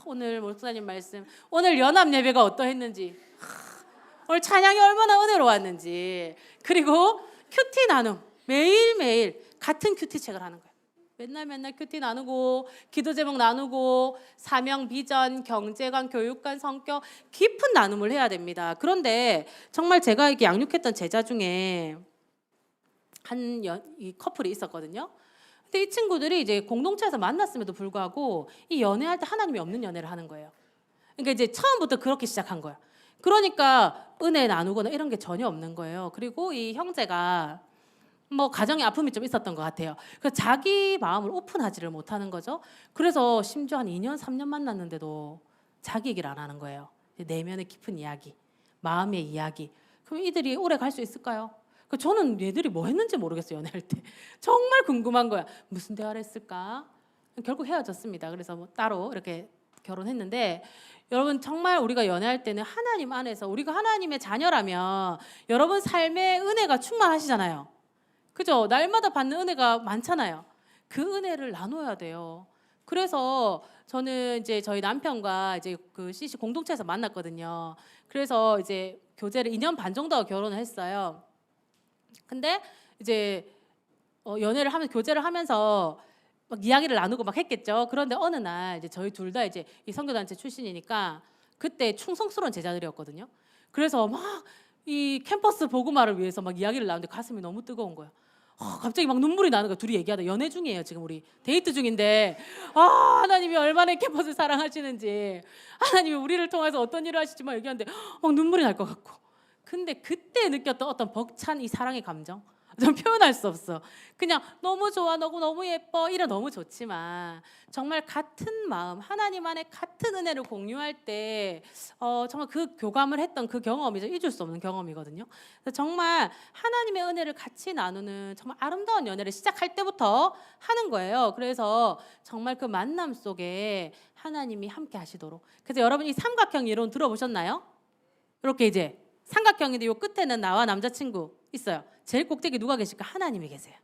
오늘 목사님 말씀, 오늘 연합 예배가 어떠했는지, 오늘 찬양이 얼마나 은혜로웠는지, 그리고 큐티 나눔. 매일매일 같은 큐티 책을 하는 거예요. 맨날 큐티 나누고 기도 제목 나누고 사명, 비전, 경제관, 교육관, 성격 깊은 나눔을 해야 됩니다. 그런데 정말 제가 이렇게 양육했던 제자 중에 이 커플이 있었거든요. 근데 이 친구들이 이제 공동체에서 만났음에도 불구하고 이 연애할 때 하나님이 없는 연애를 하는 거예요. 그러니까 이제 처음부터 그렇게 시작한 거야. 그러니까 은혜 나누거나 이런 게 전혀 없는 거예요. 그리고 이 형제가 뭐 가정의 아픔이 좀 있었던 것 같아요. 그래서 자기 마음을 오픈하지를 못하는 거죠. 그래서 심지어 한 2년, 3년 만났는데도 자기 얘기를 안 하는 거예요. 내면의 깊은 이야기, 마음의 이야기. 그럼 이들이 오래 갈 수 있을까요? 저는 얘들이 뭐 했는지 모르겠어요. 연애할 때 정말 궁금한 거야. 무슨 대화를 했을까? 결국 헤어졌습니다. 그래서 뭐 따로 이렇게 결혼했는데, 여러분 정말 우리가 연애할 때는 하나님 안에서 우리가 하나님의 자녀라면 여러분 삶에 은혜가 충만하시잖아요. 그죠? 날마다 받는 은혜가 많잖아요. 그 은혜를 나눠야 돼요. 그래서 저는 이제 저희 남편과 이제 그 CC 공동체에서 만났거든요. 그래서 이제 교제를 2년 반 정도 하고 결혼을 했어요. 근데 이제 연애를 하면서 교제를 하면서 막 이야기를 나누고 막 했겠죠. 그런데 어느 날 이제 저희 둘 다 이제 이 선교단체 출신이니까 그때 충성스러운 제자들이었거든요. 그래서 막 이 캠퍼스 복음화를 위해서 막 이야기를 나누는데 가슴이 너무 뜨거운 거예요. 갑자기 막 눈물이 나는 거야. 둘이 얘기하다 연애 중이에요. 지금 우리 데이트 중인데 하나님이 얼마나 이 캠퍼스를 사랑하시는지 하나님이 우리를 통해서 어떤 일을 하실지 막 얘기하는데 막 눈물이 날 것 같고 근데 그때 느꼈던 어떤 벅찬 이 사랑의 감정 좀 표현할 수 없어. 그냥 너무 좋아, 너무 예뻐 이래 너무 좋지만 정말 같은 마음, 하나님 안에 같은 은혜를 공유할 때 정말 그 교감을 했던 그 경험이 잊을 수 없는 경험이거든요. 그래서 정말 하나님의 은혜를 같이 나누는 정말 아름다운 연애를 시작할 때부터 하는 거예요. 그래서 정말 그 만남 속에 하나님이 함께 하시도록. 그래서 여러분 이 삼각형 이론 들어보셨나요? 이렇게 이제 삼각형인데 요 끝에는 나와 남자친구 있어요. 제일 꼭대기 누가 계실까? 하나님이 계세요.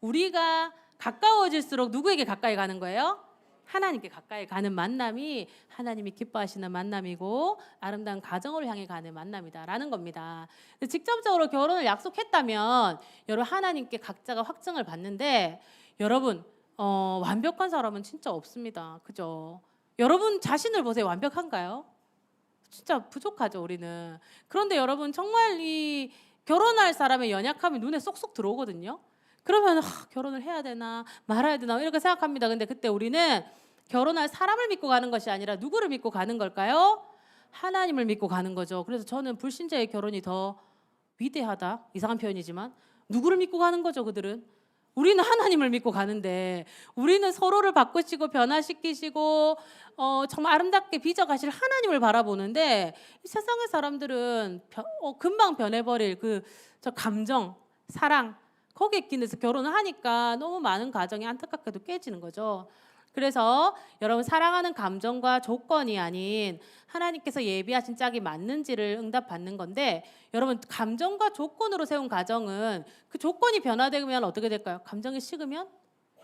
우리가 가까워질수록 누구에게 가까이 가는 거예요? 하나님께 가까이 가는 만남이 하나님이 기뻐하시는 만남이고 아름다운 가정을 향해 가는 만남이다라는 겁니다. 직접적으로 결혼을 약속했다면 여러분 하나님께 각자가 확증을 받는데 여러분 완벽한 사람은 진짜 없습니다. 그죠? 여러분 자신을 보세요. 완벽한가요? 진짜 부족하죠 우리는. 그런데 여러분 정말 이 결혼할 사람의 연약함이 눈에 쏙쏙 들어오거든요. 그러면 결혼을 해야 되나 말아야 되나 이렇게 생각합니다. 근데 그때 우리는 결혼할 사람을 믿고 가는 것이 아니라 누구를 믿고 가는 걸까요? 하나님을 믿고 가는 거죠. 그래서 저는 불신자의 결혼이 더 위대하다. 이상한 표현이지만 누구를 믿고 가는 거죠 그들은? 우리는 하나님을 믿고 가는데 우리는 서로를 바꾸시고 변화시키시고 정말 아름답게 빚어가실 하나님을 바라보는데 이 세상의 사람들은 금방 변해버릴 저 감정, 사랑 거기에 끼면서 결혼을 하니까 너무 많은 가정이 안타깝게도 깨지는 거죠. 그래서 여러분 사랑하는 감정과 조건이 아닌 하나님께서 예비하신 짝이 맞는지를 응답받는 건데 여러분 감정과 조건으로 세운 가정은 그 조건이 변화되면 어떻게 될까요? 감정이 식으면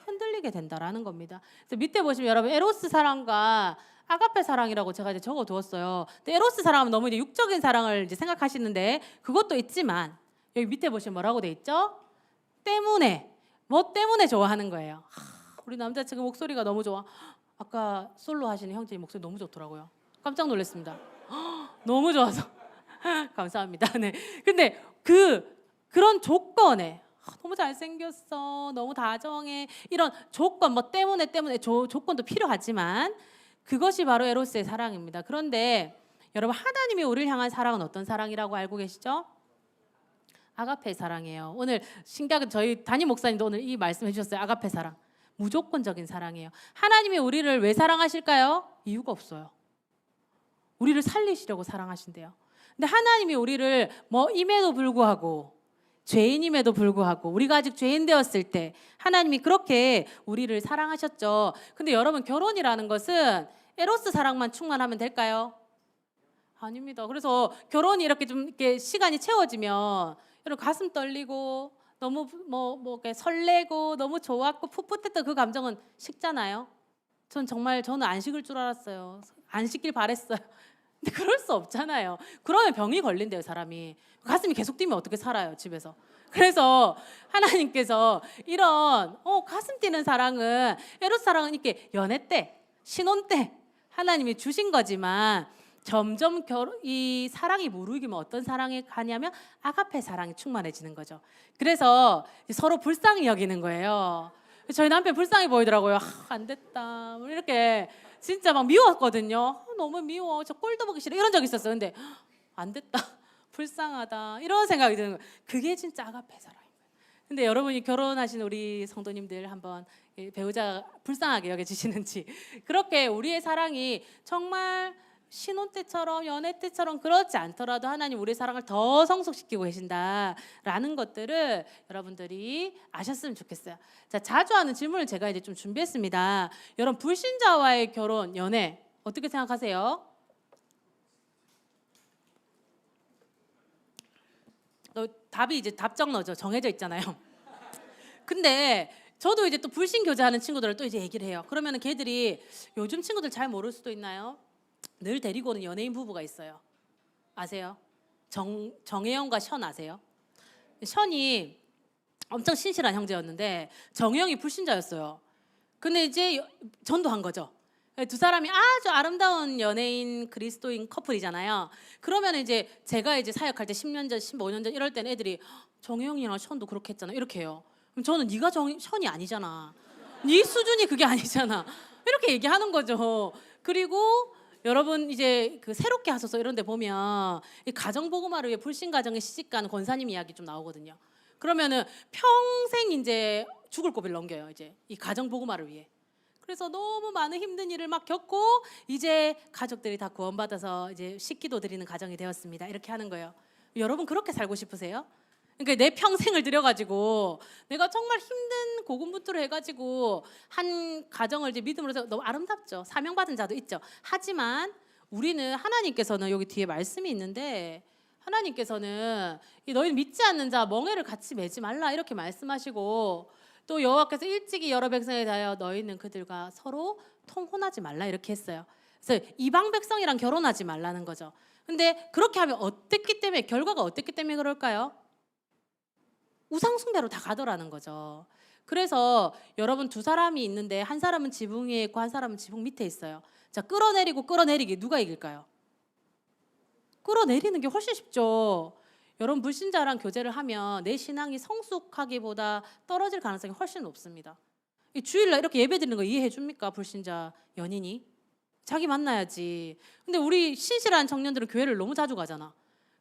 흔들리게 된다라는 겁니다. 그래서 밑에 보시면 여러분 에로스 사랑과 아가페 사랑이라고 제가 이제 적어두었어요. 근데 에로스 사랑은 너무 이제 육적인 사랑을 이제 생각하시는데 그것도 있지만 여기 밑에 보시면 뭐라고 돼 있죠? 때문에 뭐 때문에 좋아하는 거예요. 우리 남자친구 목소리가 너무 좋아. 아까 솔로 하시는 형제님 목소리 너무 좋더라고요. 깜짝 놀랐습니다. 너무 좋아서 감사합니다. 네. 근데 그런 조건에 너무 잘생겼어, 너무 다정해 이런 조건 뭐 때문에 조건도 필요하지만 그것이 바로 에로스의 사랑입니다. 그런데 여러분 하나님이 우리를 향한 사랑은 어떤 사랑이라고 알고 계시죠? 아가페 사랑이에요. 오늘 신기하게 저희 담임 목사님도 오늘 이 말씀해 주셨어요. 아가페 사랑. 무조건적인 사랑이에요. 하나님이 우리를 왜 사랑하실까요? 이유가 없어요. 우리를 살리시려고 사랑하신대요. 근데 하나님이 우리를 임에도 불구하고 죄인임에도 불구하고 우리가 아직 죄인 되었을 때 하나님이 그렇게 우리를 사랑하셨죠. 근데 여러분 결혼이라는 것은 에로스 사랑만 충만하면 될까요? 아닙니다. 그래서 결혼이 이렇게 좀 이렇게 시간이 채워지면 여러분 가슴 떨리고 너무 이렇게 설레고 너무 좋았고 풋풋했던 그 감정은 식잖아요. 저는 안 식을 줄 알았어요. 안 식길 바랬어요. 근데 그럴 수 없잖아요. 그러면 병이 걸린대요 사람이. 가슴이 계속 뛰면 어떻게 살아요 집에서. 그래서 하나님께서 이런 가슴 뛰는 사랑은 에로스 사랑은 이렇게 연애 때 신혼 때 하나님이 주신 거지만 점점 이 사랑이 무르익으면 어떤 사랑이 가냐면 아가페 사랑이 충만해지는 거죠. 그래서 서로 불쌍히 여기는 거예요. 저희 남편 불쌍히 보이더라고요. 안 됐다. 이렇게 진짜 막 미웠거든요. 너무 미워. 저 꼴도 보기 싫어. 이런 적 있었어요. 근데 안 됐다. 불쌍하다. 이런 생각이 드는 거예요. 그게 진짜 아가페 사랑인 거예요. 근데 여러분이 결혼하신 우리 성도님들 한번 배우자 불쌍하게 여겨주시는지 그렇게 우리의 사랑이 정말 신혼 때처럼 연애 때처럼 그렇지 않더라도 하나님 우리의 사랑을 더 성숙시키고 계신다라는 것들을 여러분들이 아셨으면 좋겠어요. 자, 자주 하는 질문을 제가 이제 좀 준비했습니다. 여러분 불신자와의 결혼, 연애 어떻게 생각하세요? 답이 이제 답정너죠. 정해져 있잖아요. 근데 저도 이제 또 불신 교제하는 친구들을 또 이제 얘기를 해요. 그러면은 걔들이 요즘 친구들 잘 모를 수도 있나요? 늘 데리고 오는 연예인 부부가 있어요. 아세요? 정혜영과 션 아세요? 션이 엄청 신실한 형제였는데 정혜영이 불신자였어요. 근데 이제 전도한 거죠. 두 사람이 아주 아름다운 연예인 그리스도인 커플이잖아요. 그러면 이제 제가 이제 사역할 때 10년 전, 15년 전 이럴 때는 애들이 정혜영이랑 션도 그렇게 했잖아. 이렇게 해요. 그럼 저는 네가 션이 아니잖아. 네 수준이 그게 아니잖아. 이렇게 얘기하는 거죠. 그리고 여러분 이제 그 새롭게 하소서 이런 데 보면 이 가정 복음화를 위해 불신 가정에 시집간 권사님 이야기 좀 나오거든요. 그러면은 평생 이제 죽을 고비를 넘겨요. 이제 이 가정 복음화를 위해. 그래서 너무 많은 힘든 일을 막 겪고 이제 가족들이 다 구원받아서 이제 식기도 드리는 가정이 되었습니다. 이렇게 하는 거예요. 여러분 그렇게 살고 싶으세요? 그러니까 내 평생을 들여가지고 내가 정말 힘든 고군분투를 해가지고 한 가정을 이제 믿음으로 해서 너무 아름답죠. 사명받은 자도 있죠. 하지만 우리는 하나님께서는 여기 뒤에 말씀이 있는데 하나님께서는 너희는 믿지 않는 자 멍에를 같이 매지 말라 이렇게 말씀하시고 또 여호와께서 일찍이 여러 백성에 대하여 너희는 그들과 서로 통혼하지 말라 이렇게 했어요. 그래서 이방 백성이랑 결혼하지 말라는 거죠. 근데 그렇게 하면 어땠기 때문에 결과가 어땠기 때문에 그럴까요? 우상 숭배로 다 가더라는 거죠. 그래서 여러분 두 사람이 있는데 한 사람은 지붕 위에 있고 한 사람은 지붕 밑에 있어요. 자, 끌어내리고 끌어내리기 누가 이길까요? 끌어내리는 게 훨씬 쉽죠. 여러분 불신자랑 교제를 하면 내 신앙이 성숙하기보다 떨어질 가능성이 훨씬 높습니다. 이 주일날 이렇게 예배드리는 거 이해해 줍니까? 불신자 연인이 자기 만나야지. 근데 우리 신실한 청년들은 교회를 너무 자주 가잖아.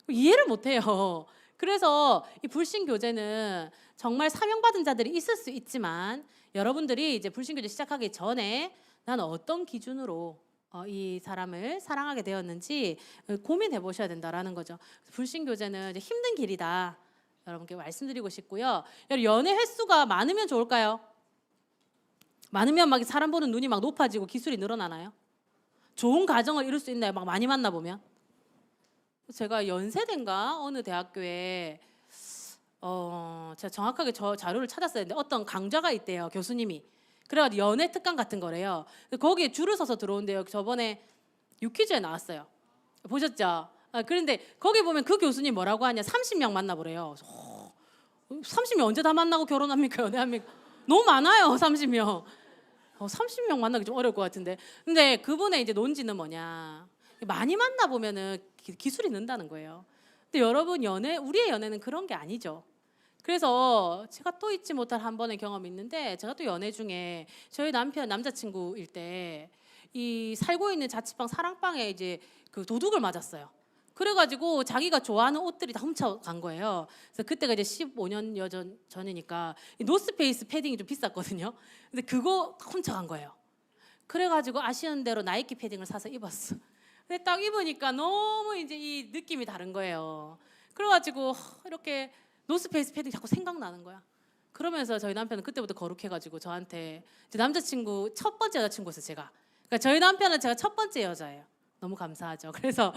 이해를 못 해요. 그래서 이 불신 교제는 정말 사명받은 자들이 있을 수 있지만 여러분들이 이제 불신 교제 시작하기 전에 나는 어떤 기준으로 이 사람을 사랑하게 되었는지 고민해 보셔야 된다라는 거죠. 불신 교제는 이제 힘든 길이다. 여러분께 말씀드리고 싶고요. 연애 횟수가 많으면 좋을까요? 많으면 막 사람 보는 눈이 막 높아지고 기술이 늘어나나요? 좋은 가정을 이룰 수 있나요? 막 많이 만나 보면? 제가 연세대인가 어느 대학교에 제가 정확하게 저 자료를 찾았어야 했는데 어떤 강좌가 있대요. 교수님이. 그래가지고 연애 특강 같은 거래요. 거기에 줄을 서서 들어온대요. 저번에 유퀴즈에 나왔어요. 보셨죠? 그런데 거기 보면 그 교수님 뭐라고 하냐 30명 만나보래요. 30명 언제 다 만나고 결혼합니까? 연애합니까? 너무 많아요 30명. 30명 만나기 좀 어려울 것 같은데. 근데 그분의 이제 논지는 뭐냐? 많이 만나 보면은 기술이 는다는 거예요. 근데 여러분 우리의 연애는 그런 게 아니죠. 그래서 제가 또 잊지 못할 한 번의 경험이 있는데 제가 또 연애 중에 저희 남편 남자친구일 때 이 살고 있는 자취방 사랑방에 이제 그 도둑을 맞았어요. 그래가지고 자기가 좋아하는 옷들이 다 훔쳐간 거예요. 그래서 그때가 이제 15년 전이니까 노스페이스 패딩이 좀 비쌌거든요. 근데 그거 훔쳐간 거예요. 그래가지고 아쉬운 대로 나이키 패딩을 사서 입었어. 근데 딱 입으니까 너무 이제 이 느낌이 다른 거예요. 그래가지고 이렇게 노스페이스 패딩 자꾸 생각나는 거야. 그러면서 저희 남편은 그때부터 거룩해가지고 저한테 제 남자친구 첫 번째 여자친구였어요. 제가. 그러니까 저희 남편은 제가 첫 번째 여자예요. 너무 감사하죠. 그래서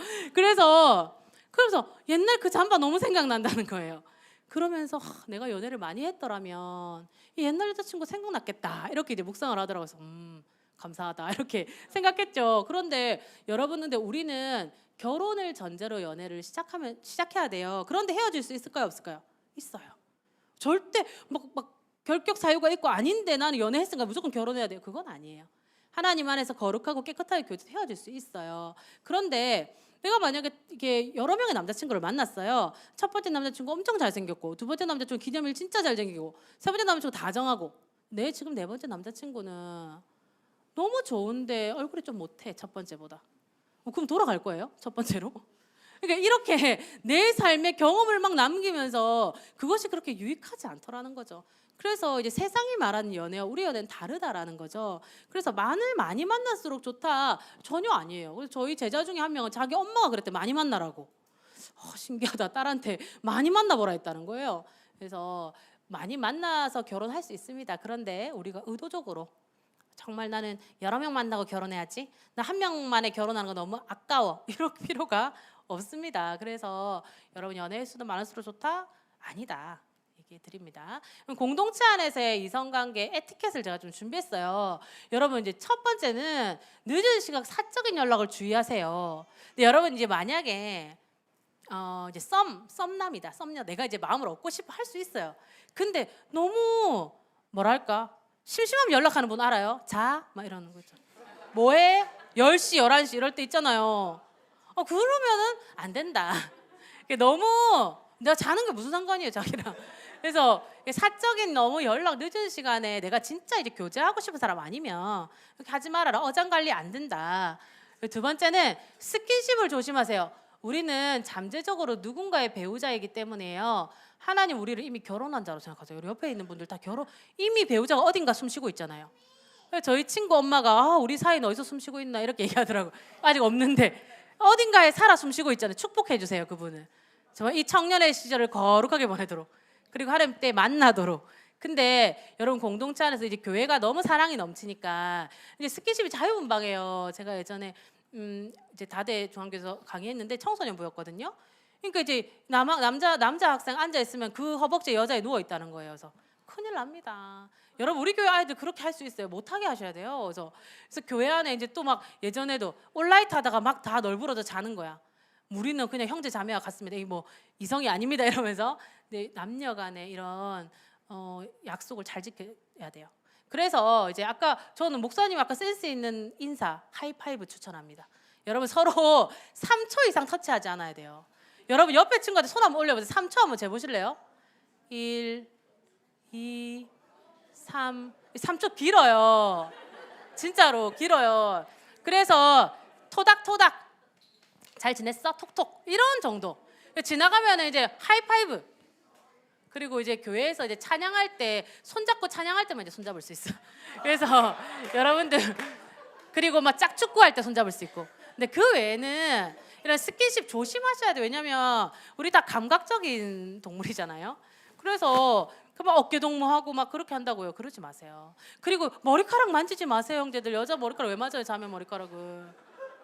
옛날 그 잠바 너무 생각난다는 거예요. 그러면서 내가 연애를 많이 했더라면 이 옛날 여자친구 생각났겠다. 이렇게 이제 묵상을 하더라고요. 그래서 감사하다 이렇게 생각했죠. 그런데 여러분 근데 우리는 결혼을 전제로 연애를 시작해야 돼요. 그런데 헤어질 수 있을까요? 없을까요? 있어요. 절대 막 결격 사유가 있고 아닌데 나는 연애했으니까 무조건 결혼해야 돼요. 그건 아니에요. 하나님 안에서 거룩하고 깨끗하게 헤어질 수 있어요. 그런데 내가 만약에 이게 여러 명의 남자친구를 만났어요. 첫 번째 남자친구 엄청 잘생겼고 두 번째 남자친구 기념일 진짜 잘생기고 세 번째 남자친구 다정하고 지금 네 번째 남자친구는 너무 좋은데 얼굴이 좀 못해 첫 번째보다. 그럼 돌아갈 거예요? 첫 번째로? 그러니까 이렇게 내 삶의 경험을 막 남기면서 그것이 그렇게 유익하지 않더라는 거죠. 그래서 이제 세상이 말하는 연애와 우리 연애는 다르다라는 거죠. 그래서 많이 만날수록 좋다 전혀 아니에요. 그래서 저희 제자 중에 한 명은 자기 엄마가 그랬대 많이 만나라고. 신기하다. 딸한테 많이 만나보라 했다는 거예요. 그래서 많이 만나서 결혼할 수 있습니다. 그런데 우리가 의도적으로 정말 나는 여러 명 만나고 결혼해야지. 나 한 명만에 결혼하는 거 너무 아까워. 이럴 필요가 없습니다. 그래서 여러분 연애 횟수도 많을수록 좋다? 아니다. 얘기해 드립니다. 그럼 공동체 안에서의 이성관계 에티켓을 제가 좀 준비했어요. 여러분 이제 첫 번째는 늦은 시각 사적인 연락을 주의하세요. 근데 여러분 이제 만약에 이제 썸남이다, 썸녀, 내가 이제 마음을 얻고 싶어 할 수 있어요. 근데 너무 뭐랄까 심심하면 연락하는 분 알아요? 자, 막 이러는 거죠. 뭐해? 10시, 11시 이럴 때 있잖아요. 그러면은 안 된다. 너무 내가 자는 게 무슨 상관이에요, 자기랑. 그래서 사적인 너무 연락 늦은 시간에 내가 진짜 이제 교제하고 싶은 사람 아니면 그렇게 하지 말아라. 어장 관리 안 된다. 두 번째는 스킨십을 조심하세요. 우리는 잠재적으로 누군가의 배우자이기 때문에요. 하나님 우리를 이미 결혼한 자로 생각하세요. 우리 옆에 있는 분들 다 이미 배우자가 어딘가 숨쉬고 있잖아요. 저희 친구 엄마가 우리 사이는 어디서 숨쉬고 있나 이렇게 얘기하더라고요. 아직 없는데 어딘가에 살아 숨쉬고 있잖아요. 축복해 주세요, 그분을. 정말 이 청년의 시절을 거룩하게 보내도록, 그리고 하나님 때 만나도록. 근데 여러분 공동체 안에서 이제 교회가 너무 사랑이 넘치니까 이제 스킨십이 자유분방해요. 제가 예전에 이제 다대 중앙교에서 강의했는데 청소년부였거든요. 그러니까 이제 남자 학생 앉아 있으면 그 허벅지에 여자애 누워 있다는 거예요. 그래서 큰일 납니다. 여러분 우리 교회 아이들 그렇게 할 수 있어요. 못하게 하셔야 돼요. 그래서 교회 안에 이제 또 막 예전에도 온라이트 하다가 막 다 널브러져 자는 거야. 우리는 그냥 형제 자매와 같습니다. 이 뭐 이성이 아닙니다 이러면서. 근데 남녀간에 이런 약속을 잘 지켜야 돼요. 그래서 이제 아까 저는 목사님 아까 센스 있는 인사 하이파이브 추천합니다. 여러분 서로 3초 이상 터치하지 않아야 돼요. 여러분 옆에 친구한테 손 한번 올려보세요. 3초 한번 재보실래요? 1, 2, 3. 3초 길어요. 진짜로 길어요. 그래서 토닥토닥 잘 지냈어? 톡톡 이런 정도. 지나가면 이제 하이파이브. 그리고 이제 교회에서 이제 찬양할 때 손잡고 찬양할 때만 이제 손잡을 수 있어. 그래서 여러분들 그리고 막 짝축구할 때 손잡을 수 있고. 근데 그 외에는 이런 스킨십 조심하셔야 돼요. 왜냐면 우리 다 감각적인 동물이잖아요. 그래서 그만 어깨 동무하고 막 그렇게 한다고요. 그러지 마세요. 그리고 머리카락 만지지 마세요, 형제들. 여자 머리카락 왜 맞아요, 자매 머리카락을.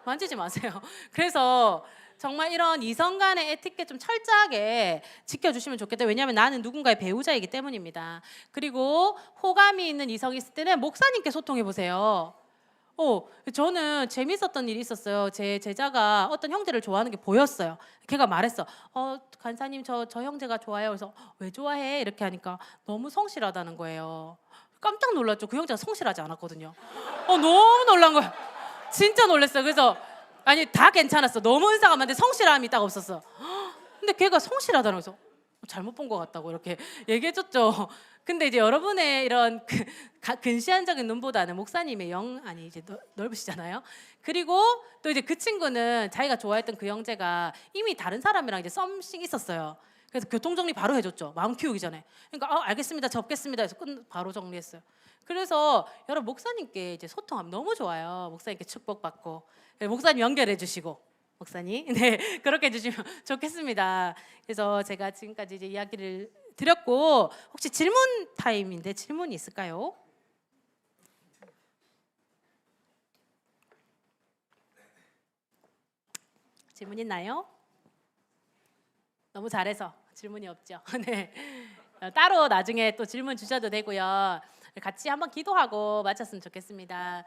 만지지 마세요. 그래서 정말 이런 이성 간의 에티켓 좀 철저하게 지켜주시면 좋겠다. 왜냐하면 나는 누군가의 배우자이기 때문입니다. 그리고 호감이 있는 이성이 있을 때는 목사님께 소통해 보세요. 저는 재밌었던 일이 있었어요. 제 제자가 어떤 형제를 좋아하는 게 보였어요. 걔가 말했어. 간사님 저 형제가 좋아요. 그래서 왜 좋아해? 이렇게 하니까 너무 성실하다는 거예요. 깜짝 놀랐죠. 그 형제가 성실하지 않았거든요. 너무 놀란 거야. 진짜 놀랐어요. 그래서 아니 다 괜찮았어. 너무 은사가 많은데 성실함이 딱 없었어. 근데 걔가 성실하다는 거죠. 잘못 본 것 같다고 이렇게 얘기해줬죠. 근데 이제 여러분의 이런 근시안적인 눈보다는 목사님의 영안이 이제 넓으시잖아요. 그리고 또 이제 그 친구는 자기가 좋아했던 그 형제가 이미 다른 사람이랑 이제 썸씽 있었어요. 그래서 교통정리 바로 해줬죠. 마음 키우기 전에. 그러니까 알겠습니다. 접겠습니다. 해서 바로 정리했어요. 그래서 여러분 목사님께 이제 소통하면 너무 좋아요. 목사님께 축복받고 목사님 연결해 주시고 목사님 네 그렇게 해주시면 좋겠습니다. 그래서 제가 지금까지 이제 이야기를 드렸고 혹시 질문 타임인데 질문이 있을까요? 질문 있나요? 너무 잘해서 질문이 없죠. 네 따로 나중에 또 질문 주셔도 되고요. 같이 한번 기도하고 마쳤으면 좋겠습니다.